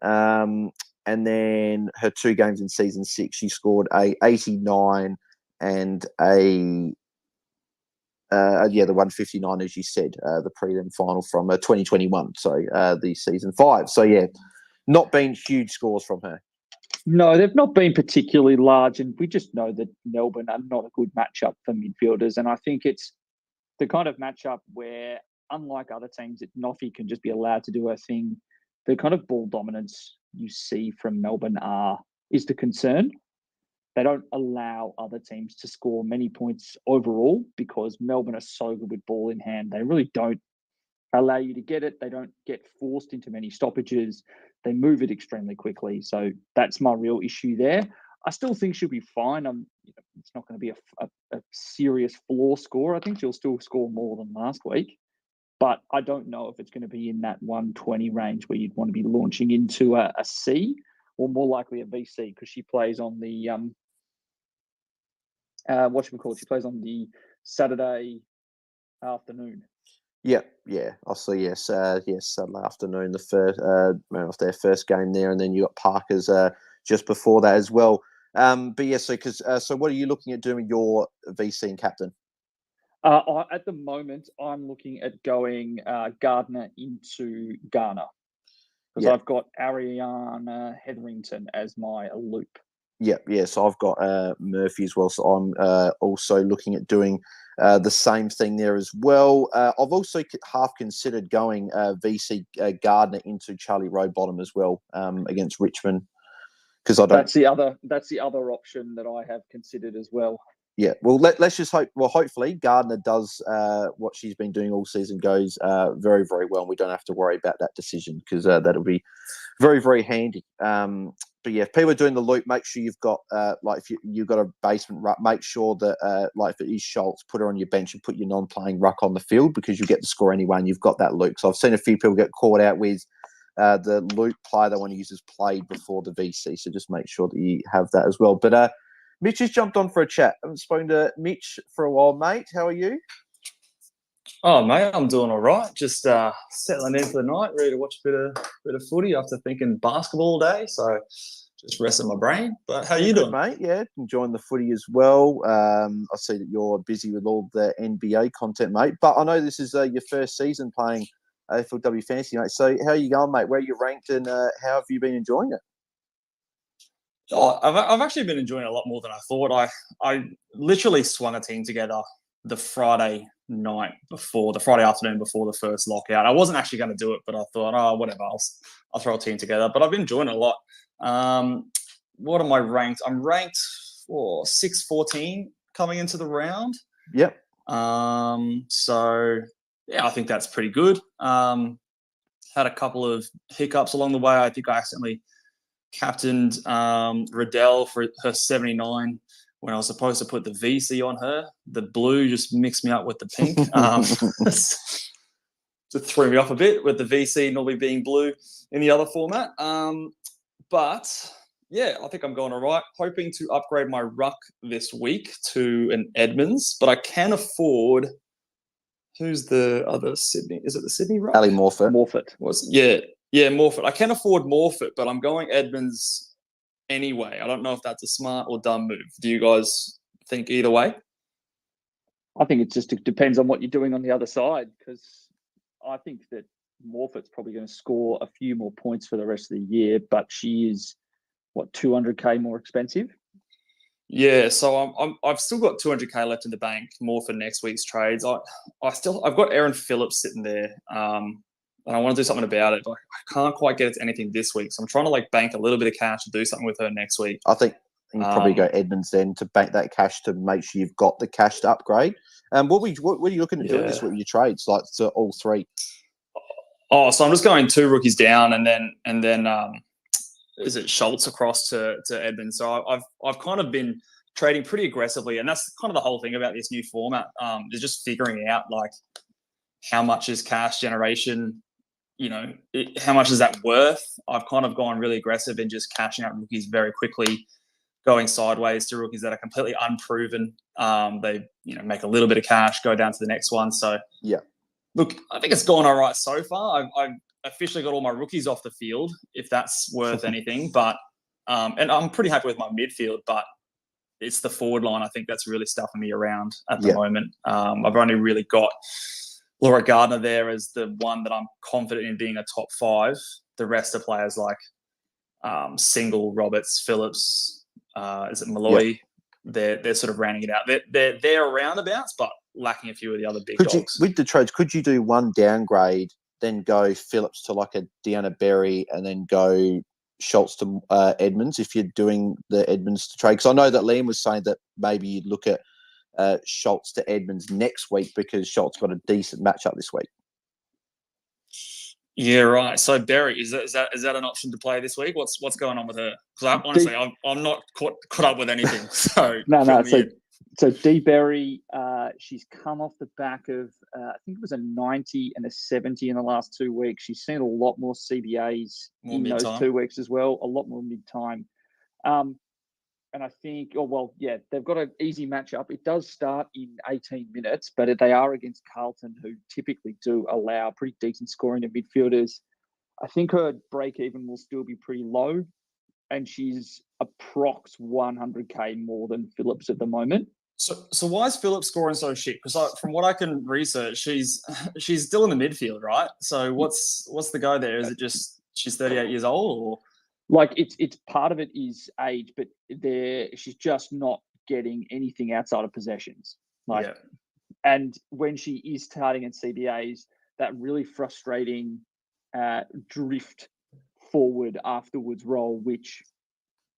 And then her 2 games in season 6, she scored a 89 and the 159, as you said, the prelim final from 2021. So the season 5. So yeah, not been huge scores from her. No, they've not been particularly large, and we just know that Melbourne are not a good matchup for midfielders. And I think it's the kind of matchup where, unlike other teams, that Noffy can just be allowed to do her thing. The kind of ball dominance you see from Melbourne is the concern. They don't allow other teams to score many points overall because Melbourne are so good with ball in hand. They really don't allow you to get it. They don't get forced into many stoppages. They move it extremely quickly. So that's my real issue there. I still think she'll be fine. It's not going to be a serious floor score. I think she'll still score more than last week. But I don't know if it's going to be in that 120 range where you'd want to be launching into a C, or more likely a VC, because she plays on the she plays on the Saturday afternoon. Yeah. I see. Yes, Saturday afternoon, the first of their first game there, and then you got Parker's just before that as well. But yeah, so what are you looking at doing your VC and captain? At the moment, I'm looking at going Gardner into Garner because I've got Ariana Hetherington as my loop. Yeah. So I've got Murphy as well. So I'm also looking at doing the same thing there as well. I've also half considered going VC Gardner into Charlie Rowbottom as well against Richmond, because I don't. That's the other option that I have considered as well. Yeah, well, let's just hope. Well, hopefully Gardner does what she's been doing all season, goes very, very well, and we don't have to worry about that decision, because that'll be very, very handy. But yeah, if people are doing the loop, make sure you've got if you've got a basement ruck, make sure that if it is Schultz, put her on your bench and put your non-playing ruck on the field, because you get the score anyway, and you've got that loop. So I've seen a few people get caught out with the loop player they want to use as played before the VC. So just make sure that you have that as well. But Mitch has jumped on for a chat. I haven't spoken to Mitch for a while, mate. How are you? Oh, mate, I'm doing all right. Just settling in for the night, ready to watch a bit of footy after thinking basketball all day. So just resting my brain. But how are you doing, mate? Yeah, enjoying the footy as well. I see that you're busy with all the NBA content, mate. But I know this is your first season playing AFLW Fantasy, mate. So how are you going, mate? Where are you ranked, and how have you been enjoying it? Oh, I've actually been enjoying it a lot more than I thought. I literally swung a team together the Friday afternoon before the first lockout. I wasn't actually going to do it, but I thought, whatever, I'll throw a team together. But I've been enjoying it a lot. What am I ranked? I'm ranked for 614 coming into the round. Yep. So yeah, I think that's pretty good. Had a couple of hiccups along the way. I think I accidentally captained Riddell for her 79 when I was supposed to put the VC on her. The blue just mixed me up with the pink. Just threw me off a bit with the VC normally being blue in the other format. But yeah, I think I'm going all right. Hoping to upgrade my ruck this week to an Edmonds, but I can afford. Who's the other Sydney? Is it the Sydney ruck? Ali Morfitt. Yeah, Morfitt. I can afford Morfitt, but I'm going Edmonds anyway. I don't know if that's a smart or dumb move. Do you guys think either way? I think it depends on what you're doing on the other side, because I think that Morfitt's probably going to score a few more points for the rest of the year, but she is, 200k more expensive? Yeah, so I've still got 200k left in the bank, more for next week's trades. I've got Erin Phillips sitting there, and I want to do something about it, but I can't quite get it to anything this week. So I'm trying to like bank a little bit of cash to do something with her next week. I think you probably go Edmonds then to bank that cash to make sure you've got the cash to upgrade. What are you looking to do this week with your trades, like to all three? Oh, so I'm just going 2 rookies down, and then is it Schultz across to Edmonds? So I've kind of been trading pretty aggressively, and that's kind of the whole thing about this new format. Is just figuring out like how much is cash generation. How much is that worth? I've kind of gone really aggressive in just cashing out rookies very quickly, going sideways to rookies that are completely unproven. They make a little bit of cash, go down to the next one. So yeah, look, I think it's gone all right so far. I've officially got all my rookies off the field, if that's worth anything. But and I'm pretty happy with my midfield, but it's the forward line I think that's really stuffing me around at the moment. I've only really got Laura Gardner there as the one that I'm confident in being a top 5. The rest are players like Single, Roberts, Phillips, is it Malloy? Yep. They're sort of rounding it out. They're roundabouts, but lacking a few of the other big dogs. With the trades, could you do one downgrade, then go Phillips to like a Deanna Berry, and then go Schultz to Edmonds if you're doing the Edmonds to trade? Because I know that Liam was saying that maybe you'd look at Schultz to Edmonds next week because Schultz got a decent matchup this week. Yeah, right. So Berry, is that an option to play this week? What's going on with her? Because honestly, I'm not caught up with anything. So no. So Dee Berry, she's come off the back of I think it was a 90 and a 70 in the last 2 weeks. She's seen a lot more CBAs in those 2 weeks as well, a lot more mid-time. And I think, they've got an easy matchup. It does start in 18 minutes, but they are against Carlton, who typically do allow pretty decent scoring to midfielders. I think her break-even will still be pretty low, and she's approx 100k more than Phillips at the moment. So why is Phillips scoring so shit? Because from what I can research, she's still in the midfield, right? So what's the go there? Is it just she's 38 years old, or? Like it's part of it is age, but she's just not getting anything outside of possessions. And when she is starting in CBAs, that really frustrating drift forward afterwards role, which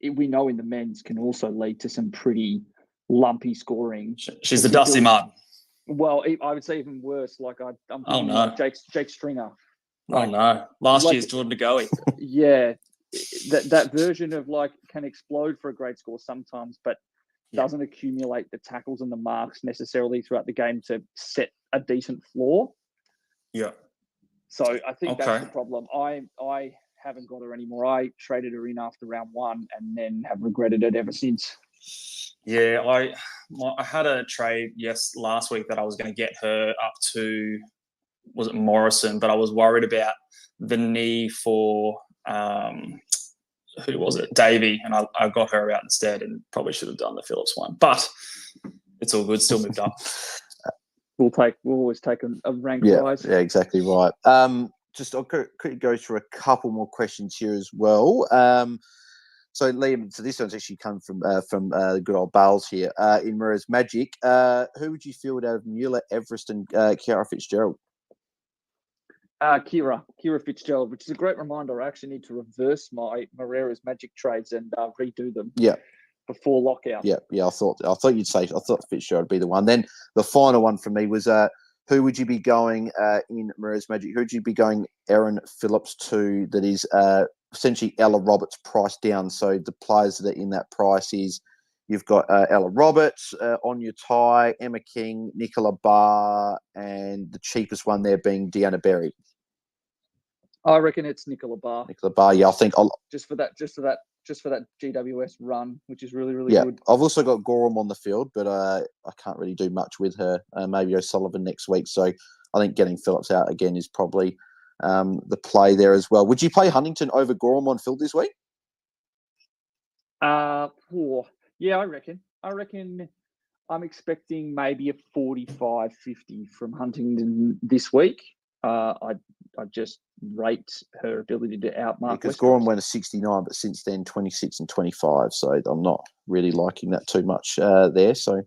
we know in the men's can also lead to some pretty lumpy scoring. She's the Dusty Martin. Well, I would say even worse. Like I'm thinking like Jake Stringer. Like, oh no! Last year's Jordan DeGoey. Yeah. That version of like can explode for a great score sometimes, but doesn't accumulate the tackles and the marks necessarily throughout the game to set a decent floor. Yeah. So I think that's the problem. I haven't got her anymore. I traded her in after round 1 and then have regretted it ever since. Yeah, I had a trade last week that I was going to get her up to, was it Morrison? But I was worried about the knee for who was it? Davey, and I got her out instead, and probably should have done the Phillips one. But it's all good. Still moved up. We'll always take a rank rise. Yeah, exactly right. I'll quickly go through a couple more questions here as well. So Liam, so this one's actually come from the good old Bales here in Mirror's Magic. Who would you field out of Mueller, Everest, and Kiara Fitzgerald? Kira Fitzgerald, which is a great reminder. I actually need to reverse my Moreira's Magic trades and redo them. Before lockout. Yeah. I thought you'd say. I thought Fitzgerald would be the one. Then the final one for me was who would you be going in Moreira's Magic? Who would you be going Erin Phillips to? That is essentially Ella Roberts priced down. So the players that are in that price is you've got Ella Roberts, Anya Tai, Emma King, Nicola Barr, and the cheapest one there being Deanna Berry. I reckon it's Nicola Barr. Nicola Barr, yeah, I think just for that GWS run, which is really, really good. I've also got Gorham on the field, but I can't really do much with her. Maybe O'Sullivan next week. So I think getting Phillips out again is probably the play there as well. Would you play Huntington over Gorham on field this week? Yeah, I reckon I'm expecting maybe a 45-50 from Huntington this week. I just rate her ability to outmark. Because Gorham went a 69, but since then 26 and 25. So I'm not really liking that too much there. So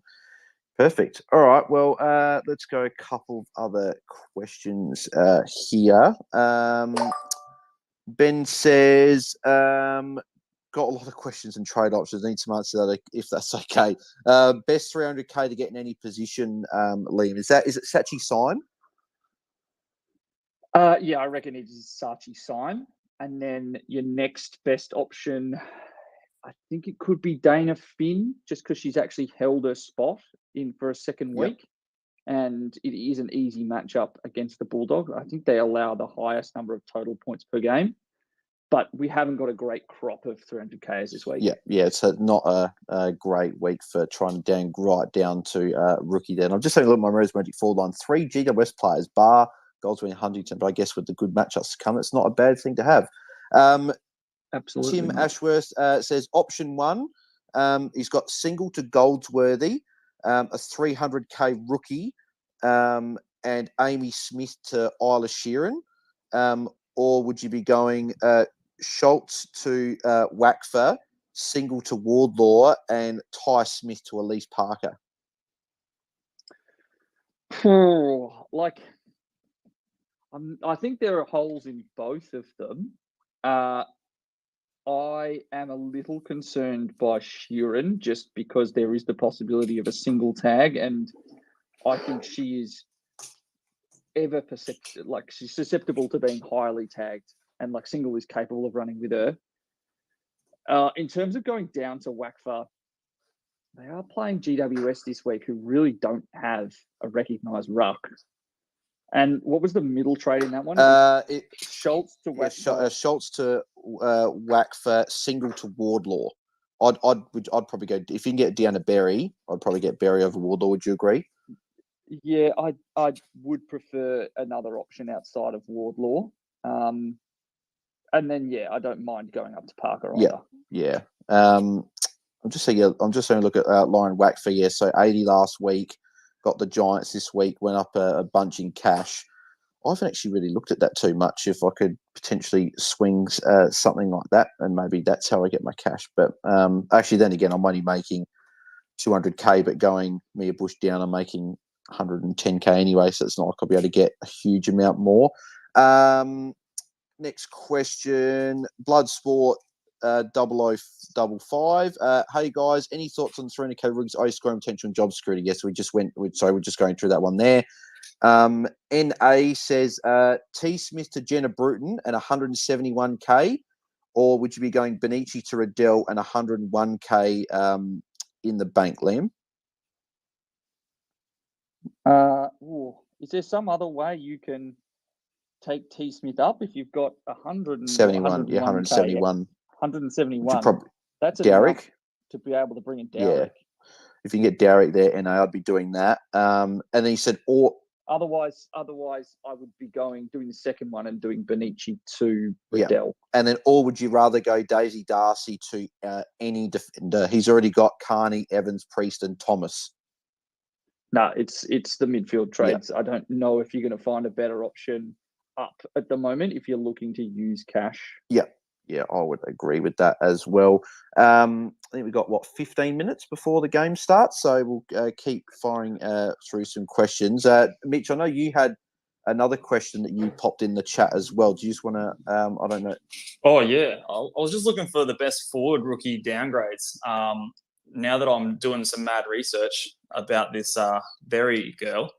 perfect. All right. Well, let's go a couple of other questions here. Ben says, got a lot of questions and trade options. Need some answers that if that's okay. Best 300k to get in any position, Liam. Is it Sachi sign? Yeah, I reckon it is Sachi sign. And then your next best option, I think it could be Dana Finn, just because she's actually held her spot in for a second week. And it is an easy matchup against the Bulldog. I think they allow the highest number of total points per game. But we haven't got a great crop of 300Ks this week. Yeah, it's not a great week for trying to right down to rookie there. And I'm just having a look at my Rose Magic forward line. 3 GWS players, bar Goldswin and Huntington, but I guess with the good matchups to come, it's not a bad thing to have. Absolutely. Tim Ashworth says option 1. He's got single to Goldsworthy, a 300k rookie, and Amy Smith to Isla Sheeran. Or would you be going Schultz to Wackfer, single to Wardlaw, and Ty Smith to Elise Parker? I think there are holes in both of them. I am a little concerned by Sheeran just because there is the possibility of a single tag, and I think she is she's susceptible to being highly tagged, and single is capable of running with her. In terms of going down to Wackfer, they are playing GWS this week, who really don't have a recognised ruck. And what was the middle trade in that one? Schultz to Wackfer. Yeah, Schultz to Wackfer, single to Wardlaw. I'd probably go, if you can get down to Berry, I'd probably get Berry over Wardlaw. Would you agree? Yeah, I would prefer another option outside of Wardlaw. And then, I don't mind going up to Parker either. Yeah. I'm just having a look at Lauren Wackfer. Yeah, so 80 last week, got the Giants this week, went up a bunch in cash. I haven't actually really looked at that too much. If I could potentially swing something like that, and maybe that's how I get my cash. But actually, then again, I'm only making 200k, but going Mia Bush down, I'm making 110k anyway, so it's not like I'll be able to get a huge amount more. Next question, Bloodsport 0055. Hey guys, any thoughts on 300k rookies? scoring potential and job security? Yes, we're just going through that one there. NA says T Smith to Jenna Bruton at 171k, or would you be going Benici to Riddell and 101k in the bank, Liam? Is there some other way you can take T Smith up if you've got 171? Yeah, 171. 171. That's Derek enough to be able to bring in Derek. Yeah. If you can get Derek there, NA, I'd be doing that. And then he said, Otherwise, I would be doing the second one and doing Benici to Riddell. And then, or would you rather go Daisy Darcy to any defender? He's already got Carney, Evans, Priest, and Thomas. No, it's the midfield trades. I don't know if you're going to find a better option up at the moment if you're looking to use cash. Yeah, I would agree with that as well. I think we've got, 15 minutes before the game starts, so we'll keep firing through some questions. Mitch, I know you had another question that you popped in the chat as well. Do you just want to, I don't know. Oh, yeah. I was just looking for the best forward rookie downgrades. Now that I'm doing some mad research about this Berry girl,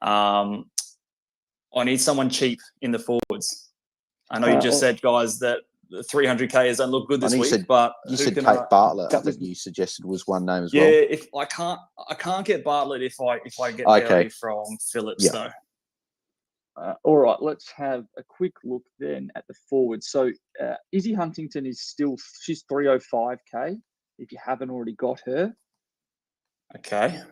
I need someone cheap in the forwards. I know you just said, guys, that 300k don't look good this week, but you said Kate Bartlett. I think you suggested was one name as well. Yeah, if I can't get Bartlett if I get Berry from Phillips though. All right, let's have a quick look then at the forwards. So Izzy Huntington she's 305k. If you haven't already got her, okay.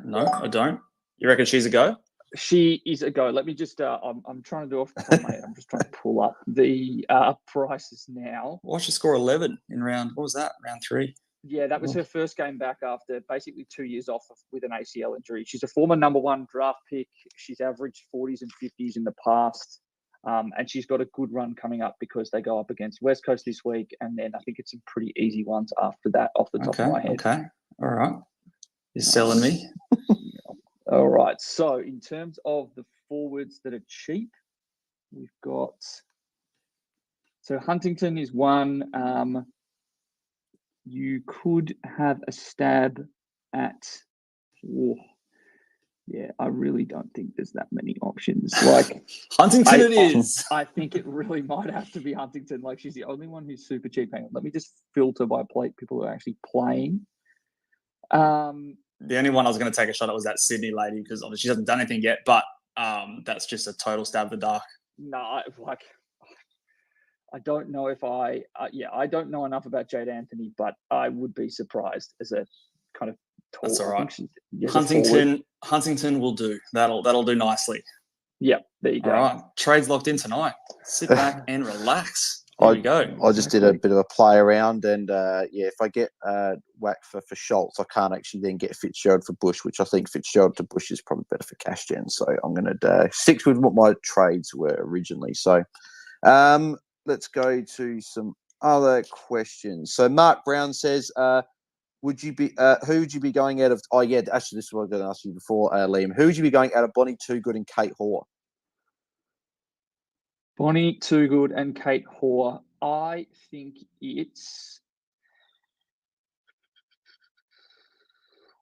No, I don't. You reckon she's a go? She is a go. Let me just, I'm trying to do off the top, mate. I'm just trying to pull up the prices now. Why she score 11 in round 3? Yeah, that was her first game back after basically 2 years off with an ACL injury. She's a former number 1 draft pick. She's averaged 40s and 50s in the past. And she's got a good run coming up because they go up against West Coast this week, and then I think it's some pretty easy ones after that off the top of my head. Okay. All right. You're selling me. All right. So in terms of the forwards that are cheap, we've got... So Huntington is one. You could have a stab at... Yeah, I really don't think there's that many options. Like Huntington it is. I think it really might have to be Huntington. Like she's the only one who's super cheap. Hang on, let me just filter by people who are actually playing. The only one I was going to take a shot at was that Sydney lady because obviously she hasn't done anything yet, but that's just a total stab in the dark. No, I don't know if I don't know enough about Jade Anthony, but I would be surprised as a kind of tall. That's all right. Huntington will do. That'll do nicely. Yep, there you go. All right, trades locked in tonight. Sit back and relax. There we go. I just did a bit of a play around, and if I get whack for Schultz, I can't actually then get Fitzgerald for Bush, which I think Fitzgerald to Bush is probably better for cash gen. So I'm going to stick with what my trades were originally. So let's go to some other questions. So Mark Brown says, would you be who would you be going out of? Oh yeah, actually, this is what I was going to ask you before, Liam. Who would you be going out of Bonnie Toogood and Kate Hoare? Bonnie Toogood and Kate Hoare. I think it's...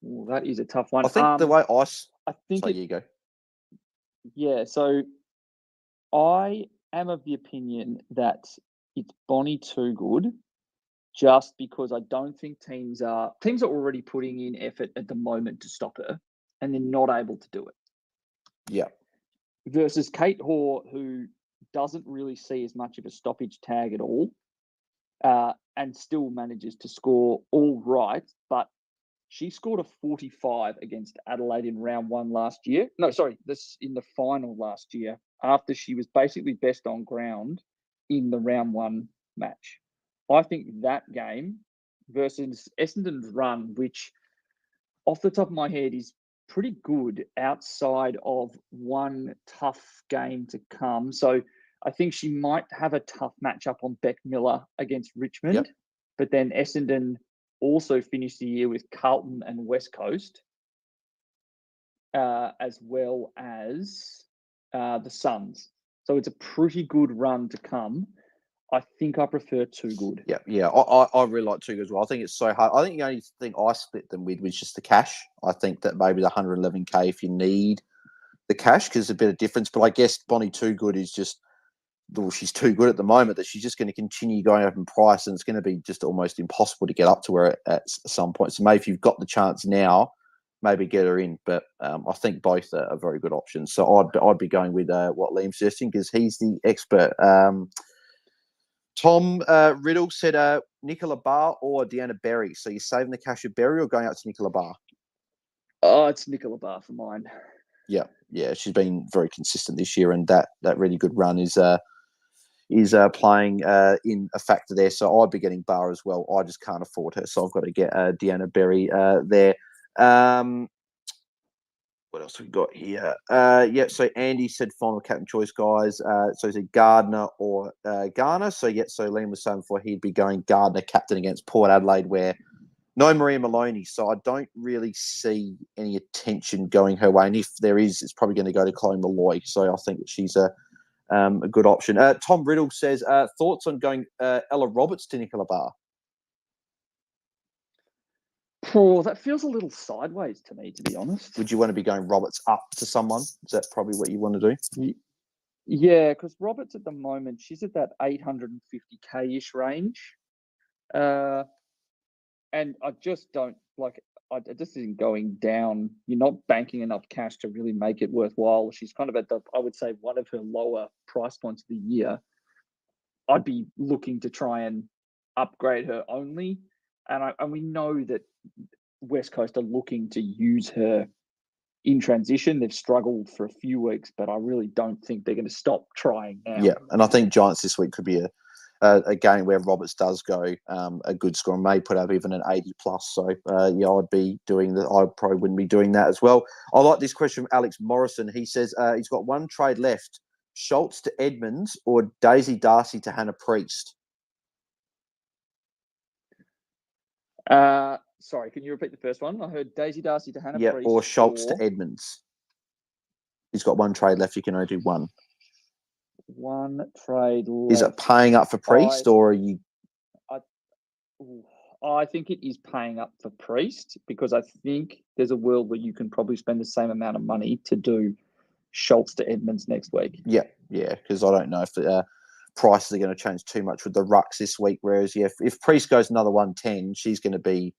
that is a tough one. I think the way I think so you go. Yeah, so I am of the opinion that it's Bonnie Toogood, just because I don't think teams are already putting in effort at the moment to stop her, and they're not able to do it. Yeah. Versus Kate Hoare, who doesn't really see as much of a stoppage tag at all, and still manages to score all right. But she scored a 45 against Adelaide in round one last year. No, sorry, this in the final last year, after she was basically best on ground in the round one match. I think that game versus Essendon's run, which off the top of my head is pretty good outside of one tough game to come. So I think she might have a tough matchup on Beck Miller against Richmond. Yep. But then Essendon also finished the year with Carlton and West Coast, as well as the Suns. So it's a pretty good run to come. I think I prefer Toogood. Yeah. I really like Toogood as well. I think it's so hard. I think the only thing I split them with was just the cash. I think that maybe the 111K if you need the cash, because there's a bit of difference. But I guess Bonnie Toogood is just, well, she's too good at the moment that she's just going to continue going up in price, and it's going to be just almost impossible to get up to her at some point. So maybe if you've got the chance now, maybe get her in. But I think both are very good options. So I'd be going with what Liam's suggesting because he's the expert. Tom Riddle said Nicola Barr or Deanna Berry. So you're saving the cash of Berry or going out to Nicola Barr? Oh, it's Nicola Barr for mine. Yeah. She's been very consistent this year, and that really good run is playing in a factor there. So I'd be getting Barr as well. I just can't afford her, so I've got to get Deanna Berry there. What else have we got here? So Andy said final captain choice, guys. So is it Gardner or Garner? So Liam was saying before he'd be going Gardner captain against Port Adelaide, where no Maria Maloney. So I don't really see any attention going her way. And if there is, it's probably going to go to Chloe Malloy. So I think that she's a good option. Tom Riddle says, thoughts on going Ella Roberts to Nicola Barr? Oh, that feels a little sideways to me, to be honest. Would you want to be going Roberts up to someone? Is that probably what you want to do? Yeah, because Roberts at the moment, she's at that 850K-ish range. And I just don't, it just isn't going down. You're not banking enough cash to really make it worthwhile. She's kind of at I would say, one of her lower price points of the year. I'd be looking to try and upgrade her only. And we know that West Coast are looking to use her in transition. They've struggled for a few weeks, but I really don't think they're going to stop trying now. Yeah, and I think Giants this week could be a game where Roberts does go a good score and may put up even an 80 plus. So I'd be doing that. I probably wouldn't be doing that as well. I like this question from Alex Morrison. He says he's got one trade left. Schultz to Edmonds or Daisy Darcy to Hannah Priest? Sorry, can you repeat the first one? I heard Daisy Darcy to Hannah Yeah, Priest. or Schultz to Edmonds. He's got one trade left. You can only do one. One trade left. Is it paying up for Priest or are you? I think it is paying up for Priest because I think there's a world where you can probably spend the same amount of money to do Schultz to Edmonds next week. Yeah, because I don't know if the prices are going to change too much with the rucks this week. Whereas, if Priest goes another 110, she's going to be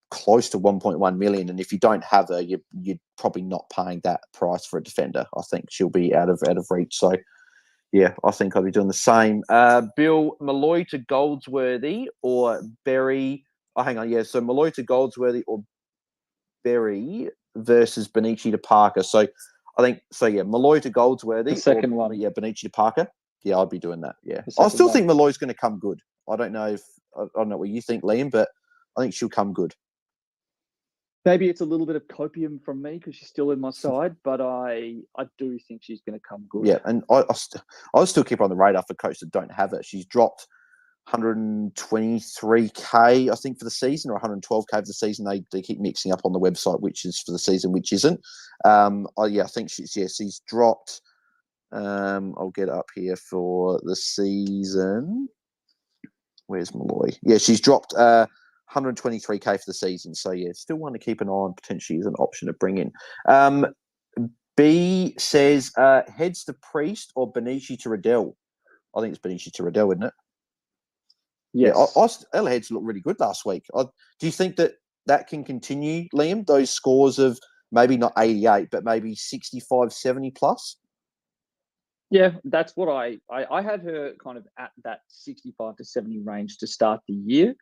close to 1.1 million. And if you don't have her, you're probably not paying that price for a defender. I think she'll be out of reach. So, yeah, I think I'll be doing the same. Bill, Malloy to Goldsworthy or Berry. Oh, hang on. Yeah, so Malloy to Goldsworthy or Berry versus Benici to Parker. So I think, Malloy to Goldsworthy. The second one. Yeah, Benici to Parker. Yeah, I'd be doing that. Yeah. I still think Malloy's going to come good. I don't know what you think, Liam, but I think she'll come good. Maybe it's a little bit of copium from me because she's still in my side, but I do think she's going to come good. Yeah, and I still keep her on the radar for coaches that don't have it. She's dropped 123k, I think, for the season, or 112k for the season. They keep mixing up on the website which is for the season, which isn't. I think she's dropped. I'll get it up here for the season. Where's Malloy? Yeah, she's dropped 123k for the season. So, yeah, still want to keep an eye on potentially as an option to bring in. B says heads to Priest or Benici to Riddell. I think it's Benici to Riddell, isn't it? Yes. Yeah, Ella Heads looked really good last week. Do you think that can continue, Liam? Those scores of maybe not 88, but maybe 65, 70 plus? Yeah, that's what I had her kind of at that 65 to 70 range to start the year.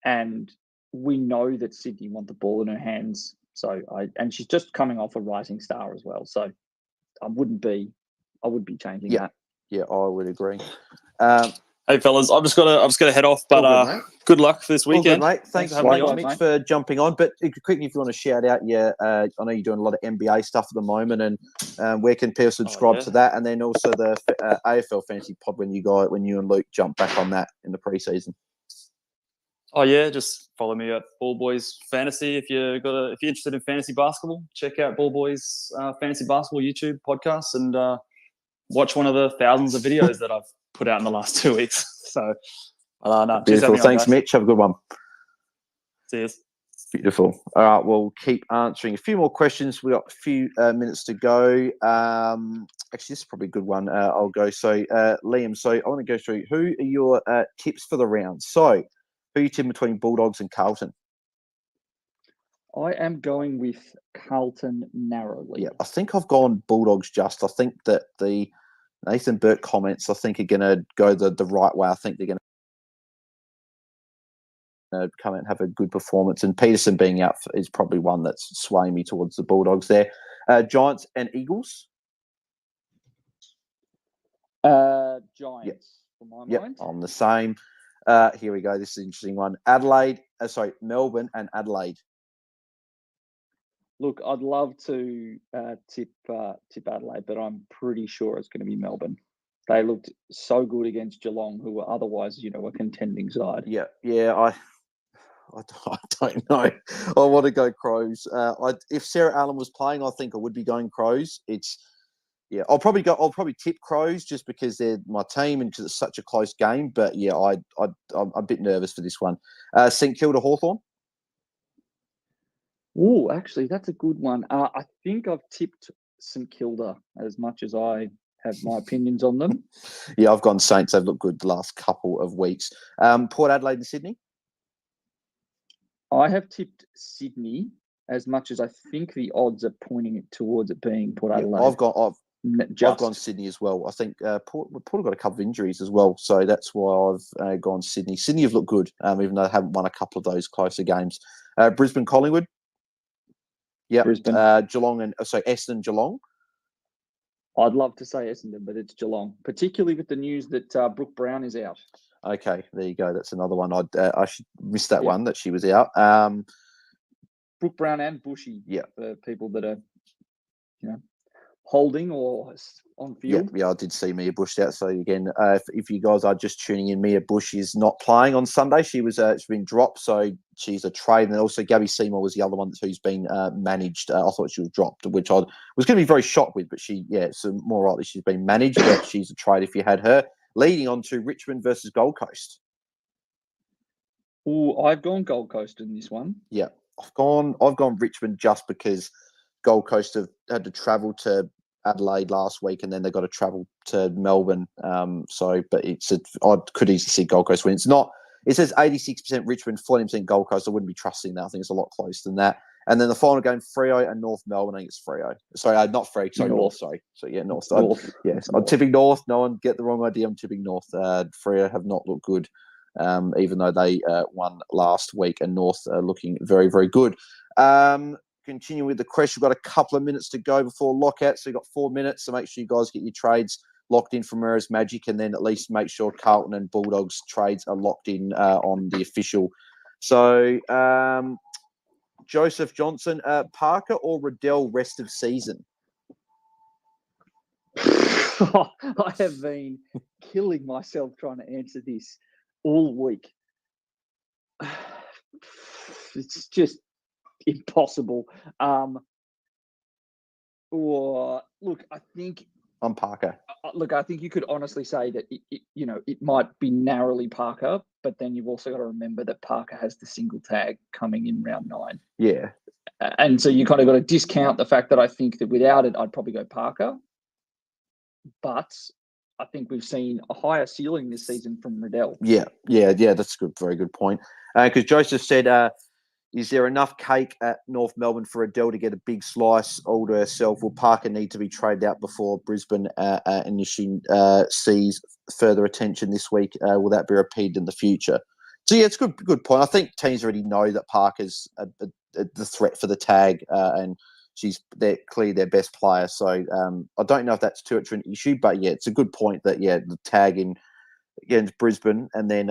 And we know that Sydney want the ball in her hands. And she's just coming off a rising star as well. So I would be changing that. Yeah, I would agree. Hey fellas, I'm just gonna head off, but good luck for this weekend. All good, mate. Thanks Mitch, for jumping on. But quickly, if you want to shout out, I know you're doing a lot of NBA stuff at the moment, and where can people subscribe to that? And then also the AFL Fantasy Pod when you and Luke jump back on that in the preseason. Oh yeah, just follow me at Ball Boys Fantasy if you're interested in fantasy basketball. Check out Ball Boys Fantasy Basketball YouTube podcast and watch one of the thousands of videos that I've put out in the last 2 weeks. So, beautiful. Thanks, Mitch. Have a good one. Cheers. Beautiful. All right, we'll keep answering a few more questions. We've got a few minutes to go. Actually, this is probably a good one. I'll go. So, Liam, I want to go through who are your tips for the round. So, who are you tipping between Bulldogs and Carlton? I am going with Carlton narrowly. Yeah, I think I've gone Bulldogs just. I think that the Nathan Burke comments, I think, are going to go the right way. I think they're going to come out and have a good performance. And Peterson being out is probably one that's swaying me towards the Bulldogs there. Giants and Eagles? Giants, for my mind. I'm the same. Here we go. This is an interesting one. Melbourne and Adelaide. Look, I'd love to tip Adelaide, but I'm pretty sure it's going to be Melbourne. They looked so good against Geelong, who were otherwise, a contending side. Yeah. I don't know. I want to go Crows. If Sarah Allen was playing, I think I would be going Crows. I'll probably tip Crows just because they're my team and because it's such a close game. But yeah, I'm a bit nervous for this one. St Kilda Hawthorn. Oh, actually, that's a good one. I think I've tipped St Kilda as much as I have my opinions on them. Yeah, I've gone Saints. They've looked good the last couple of weeks. Port Adelaide and Sydney. I have tipped Sydney as much as I think the odds are pointing it towards it being Port Adelaide. I've gone Sydney as well. I think Port have got a couple of injuries as well, so that's why I've gone Sydney. Sydney have looked good, even though they haven't won a couple of those closer games. Brisbane Collingwood. Yeah, Geelong and Essendon Geelong. I'd love to say Essendon, but it's Geelong, particularly with the news that Brooke Brown is out. Okay, there you go. That's another one. I should miss that one that she was out. Brooke Brown and Bushy. Yeah, for people that are, holding or on field. Yeah, I did see Mia Bush out. So again, if you guys are just tuning in, Mia Bush is not playing on Sunday. She's been dropped, so she's a trade. And then also Gabby Seymour was the other one who's been managed. I thought she was dropped, which I was going to be very shocked with, but so more likely she's been managed, but she's a trade if you had her. Leading on to Richmond versus Gold Coast. Oh, I've gone Gold Coast in this one. Yeah, I've gone Richmond just because Gold Coast have had to travel to Adelaide last week, and then they got to travel to Melbourne. But I could easily see Gold Coast win. It's not. It says 86% Richmond, 14% Gold Coast. I wouldn't be trusting that. I think it's a lot closer than that. And then the final game, Freo and North Melbourne. I think it's Freo. Sorry, not Freo. Sorry, North. Sorry. So yeah, North. I'm tipping North. No one get the wrong idea. I'm tipping North. Freo have not looked good, even though they won last week, and North are looking very, very good. Continue with the question. We've got a couple of minutes to go before lockout, so you've got 4 minutes. So make sure you guys get your trades locked in from Ramirez Magic, and then at least make sure Carlton and Bulldogs trades are locked in on the official. So Joseph Johnson, Parker or Riddell rest of season? I have been killing myself trying to answer this all week. It's just impossible. Look, I think I'm Parker. Look, I think you could honestly say that it might be narrowly Parker, but then you've also got to remember that Parker has the single tag coming in round 9. Yeah, and so you kind of got to discount the fact that I think that without it, I'd probably go Parker. But I think we've seen a higher ceiling this season from Riddell. Yeah, that's a good, very good point. Because Joseph said, is there enough cake at North Melbourne for Riddell to get a big slice all to herself? Will Parker need to be traded out before Brisbane initially sees further attention this week? Will that be repeated in the future? So yeah, it's a good point. I think teams already know that Parker's the threat for the tag, and they're clearly their best player. So I don't know if that's too much of an issue, but yeah, it's a good point that the tag in against Brisbane, and then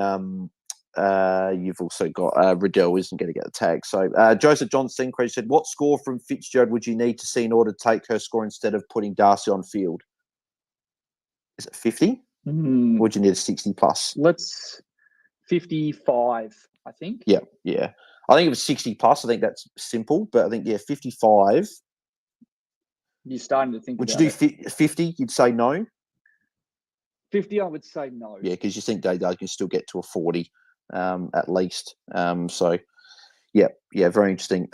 you've also got Riddell isn't going to get the tag. So Joseph Johnson said, what score from Fitzgerald would you need to see in order to take her score instead of putting Darcy on field? Is it 50? Would you need a 60 plus? Let's 55, I think. Yeah. I think it was 60 plus. I think that's simple, but I think 55. You're starting to think. Would you do 50? You'd say no. 50, I would say no. Yeah, because you think they can still get to a 40 at least. So, very interesting.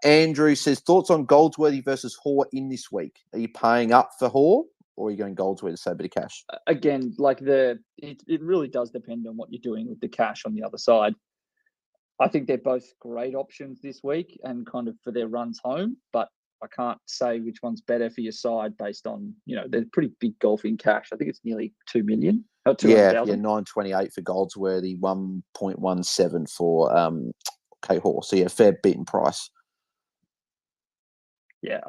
Andrew says, thoughts on Goldsworthy versus Hoare in this week? Are you paying up for Hoare, or are you going Goldsworthy to save a bit of cash? Again, it really does depend on what you're doing with the cash on the other side. I think they're both great options this week and kind of for their runs home, but I can't say which one's better for your side based on, they're pretty big golfing cash. I think it's nearly 2 million. 200,000. 928 for Goldsworthy, 1.17 for Kate Hoare. So fair beating price. Yeah,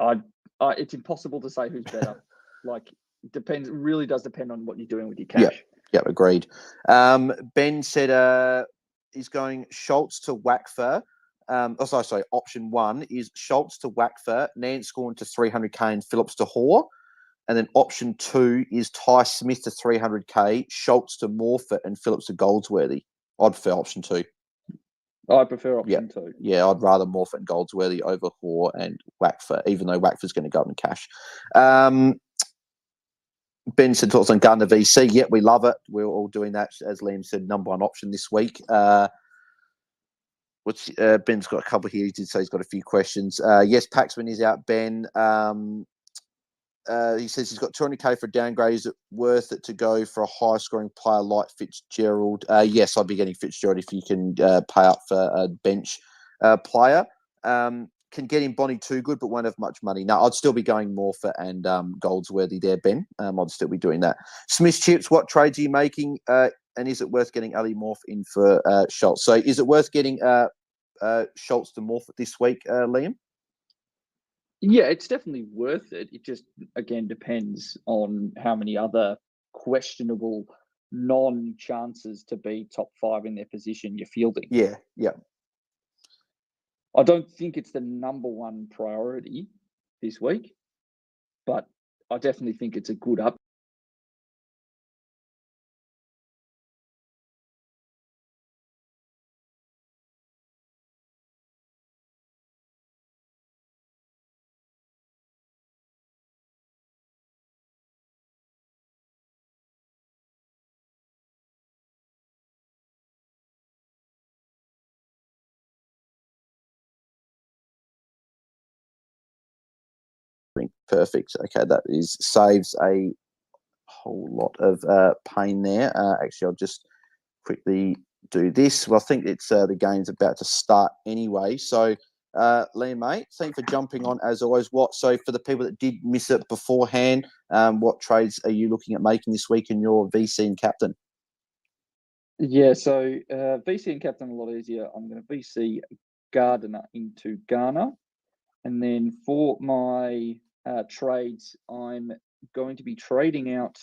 it's impossible to say who's better. It depends. It really does depend on what you're doing with your cash. Yeah, agreed. Ben said he's going Schultz to Wackfer. Option 1 is Schultz to Wackfer, Nance Scorn to 300k, and Phillips to Hoare. And then option 2 is Ty Smith to 300k, Schultz to Morfitt, and Phillips to Goldsworthy. I'd prefer option 2. I prefer option 2. Yeah, I'd rather Morfitt and Goldsworthy over Hoare and Wackfer, even though Wackfer's going to go in cash. Ben said thoughts on Gardner VC. Yeah, we love it. We're all doing that. As Liam said, number 1 option this week. Ben's got a couple here. He did say he's got a few questions. Yes, Paxman is out, Ben. He says he's got 200k for a downgrade. Is it worth it to go for a high-scoring player like Fitzgerald? Yes, I'd be getting Fitzgerald if you can pay up for a bench player. Can get him Bonnie too good, but won't have much money. No, I'd still be going Morfitt and Goldsworthy there, Ben. I'd still be doing that. Smith's Chips, what trades are you making? And is it worth getting Ali Morph in for Schultz? So is it worth getting Schultz to Morfitt this week, Liam? Yeah, it's definitely worth it. It just, again, depends on how many other questionable non-chances to be top 5 in their position you're fielding. Yeah. I don't think it's the number 1 priority this week, but I definitely think it's a good up. Perfect. Okay, that saves a whole lot of pain there. Actually, I'll just quickly do this. Well, I think it's the game's about to start anyway. So, Liam, mate, thanks for jumping on as always. So for the people that did miss it beforehand, what trades are you looking at making this week in your VC and captain? Yeah, so VC and captain a lot easier. I'm going to VC Gardner into Garner. And then for my trades, I'm going to be trading out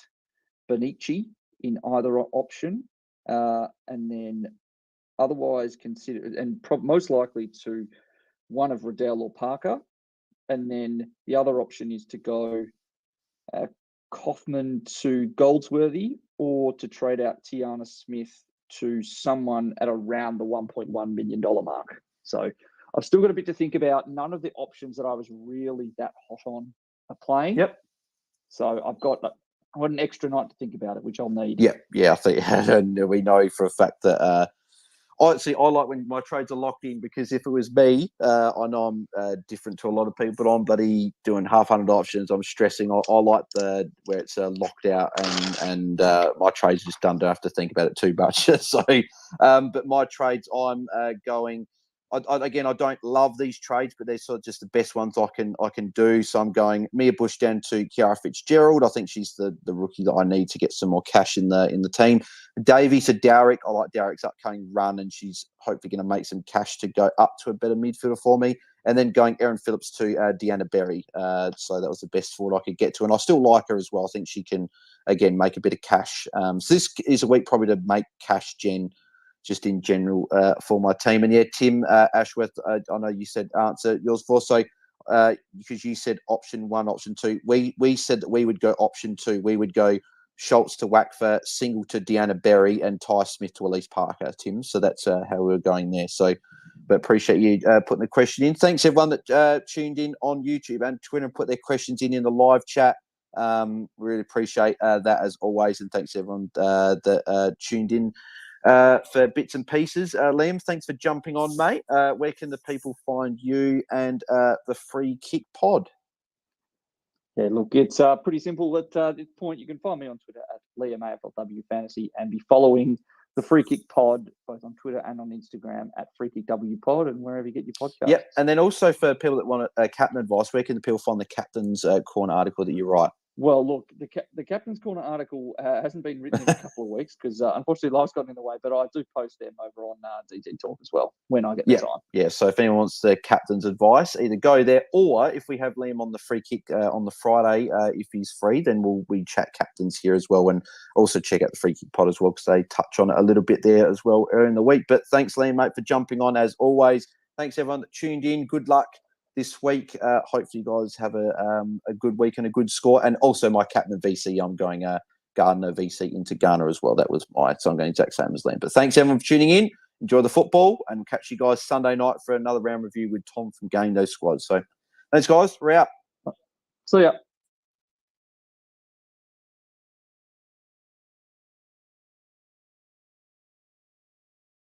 Bonici in either option. And then otherwise consider, and most likely to one of Riddell or Parker. And then the other option is to go Kaufman to Goldsworthy, or to trade out Tiana Smith to someone at around the $1.1 million mark. So I've still got a bit to think about. None of the options that I was really that hot on are playing. Yep. So I've got an extra night to think about it, which I'll need. Yeah, I think and we know for a fact that I like when my trades are locked in, because if it was me, I know I'm different to a lot of people, but I'm bloody doing half-hundred options. I'm stressing. I like where it's locked out, and my trades just done. Don't have to think about it too much. So, but my trades, I'm going. Again, I don't love these trades, but they're sort of just the best ones I can do. So I'm going Mia Bush down to Kiara Fitzgerald. I think she's the rookie that I need to get some more cash in the team. Davey to Dowrick. I like Dowrick's upcoming run, and she's hopefully going to make some cash to go up to a better midfielder for me. And then going Erin Phillips to Deanna Berry. So that was the best forward I could get to. And I still like her as well. I think she can, again, make a bit of cash. So this is a week probably to make cash, Jen, just in general for my team. And yeah, Tim Ashworth, I know you said answer yours for. So because you said option 1, option 2, we said that we would go option 2. We would go Schultz to Wackfer, Single to Deanna Berry, and Ty Smith to Elise Parker, Tim. So that's how we were going there. So, but appreciate you putting the question in. Thanks everyone that tuned in on YouTube and Twitter and put their questions in the live chat. Really appreciate that as always, and thanks everyone that tuned in for bits and pieces. Liam, thanks for jumping on, mate. Where can the people find you and the Free Kick Pod? Yeah, look, it's pretty simple at this point. You can find me on Twitter at Liam AFLW Fantasy, and be following the Free Kick Pod both on Twitter and on Instagram at Free Kick W Pod, and wherever you get your podcast. Yep, and then also for people that want captain advice, where can the people find the Captain's Corner article that you write? Well, look, the Captain's Corner article hasn't been written in a couple of weeks because unfortunately life's gotten in the way, but I do post them over on DG Talk as well when I get the time. Yeah, so if anyone wants the captain's advice, either go there, or if we have Liam on the Free Kick on the Friday, if he's free, then we chat captains here as well, and also check out the Free Kick Pod as well, because they touch on it a little bit there as well earlier in the week. But thanks, Liam, mate, for jumping on as always. Thanks, everyone that tuned in. Good luck this week. Hopefully you guys have a good week and a good score. And also my captain VC, I'm going Gardner VC into Garner as well. That was so I'm going exact same as Liam. But thanks everyone for tuning in. Enjoy the football, and we'll catch you guys Sunday night for another round review with Tom from Game Day Squad. So thanks guys, we're out. See ya.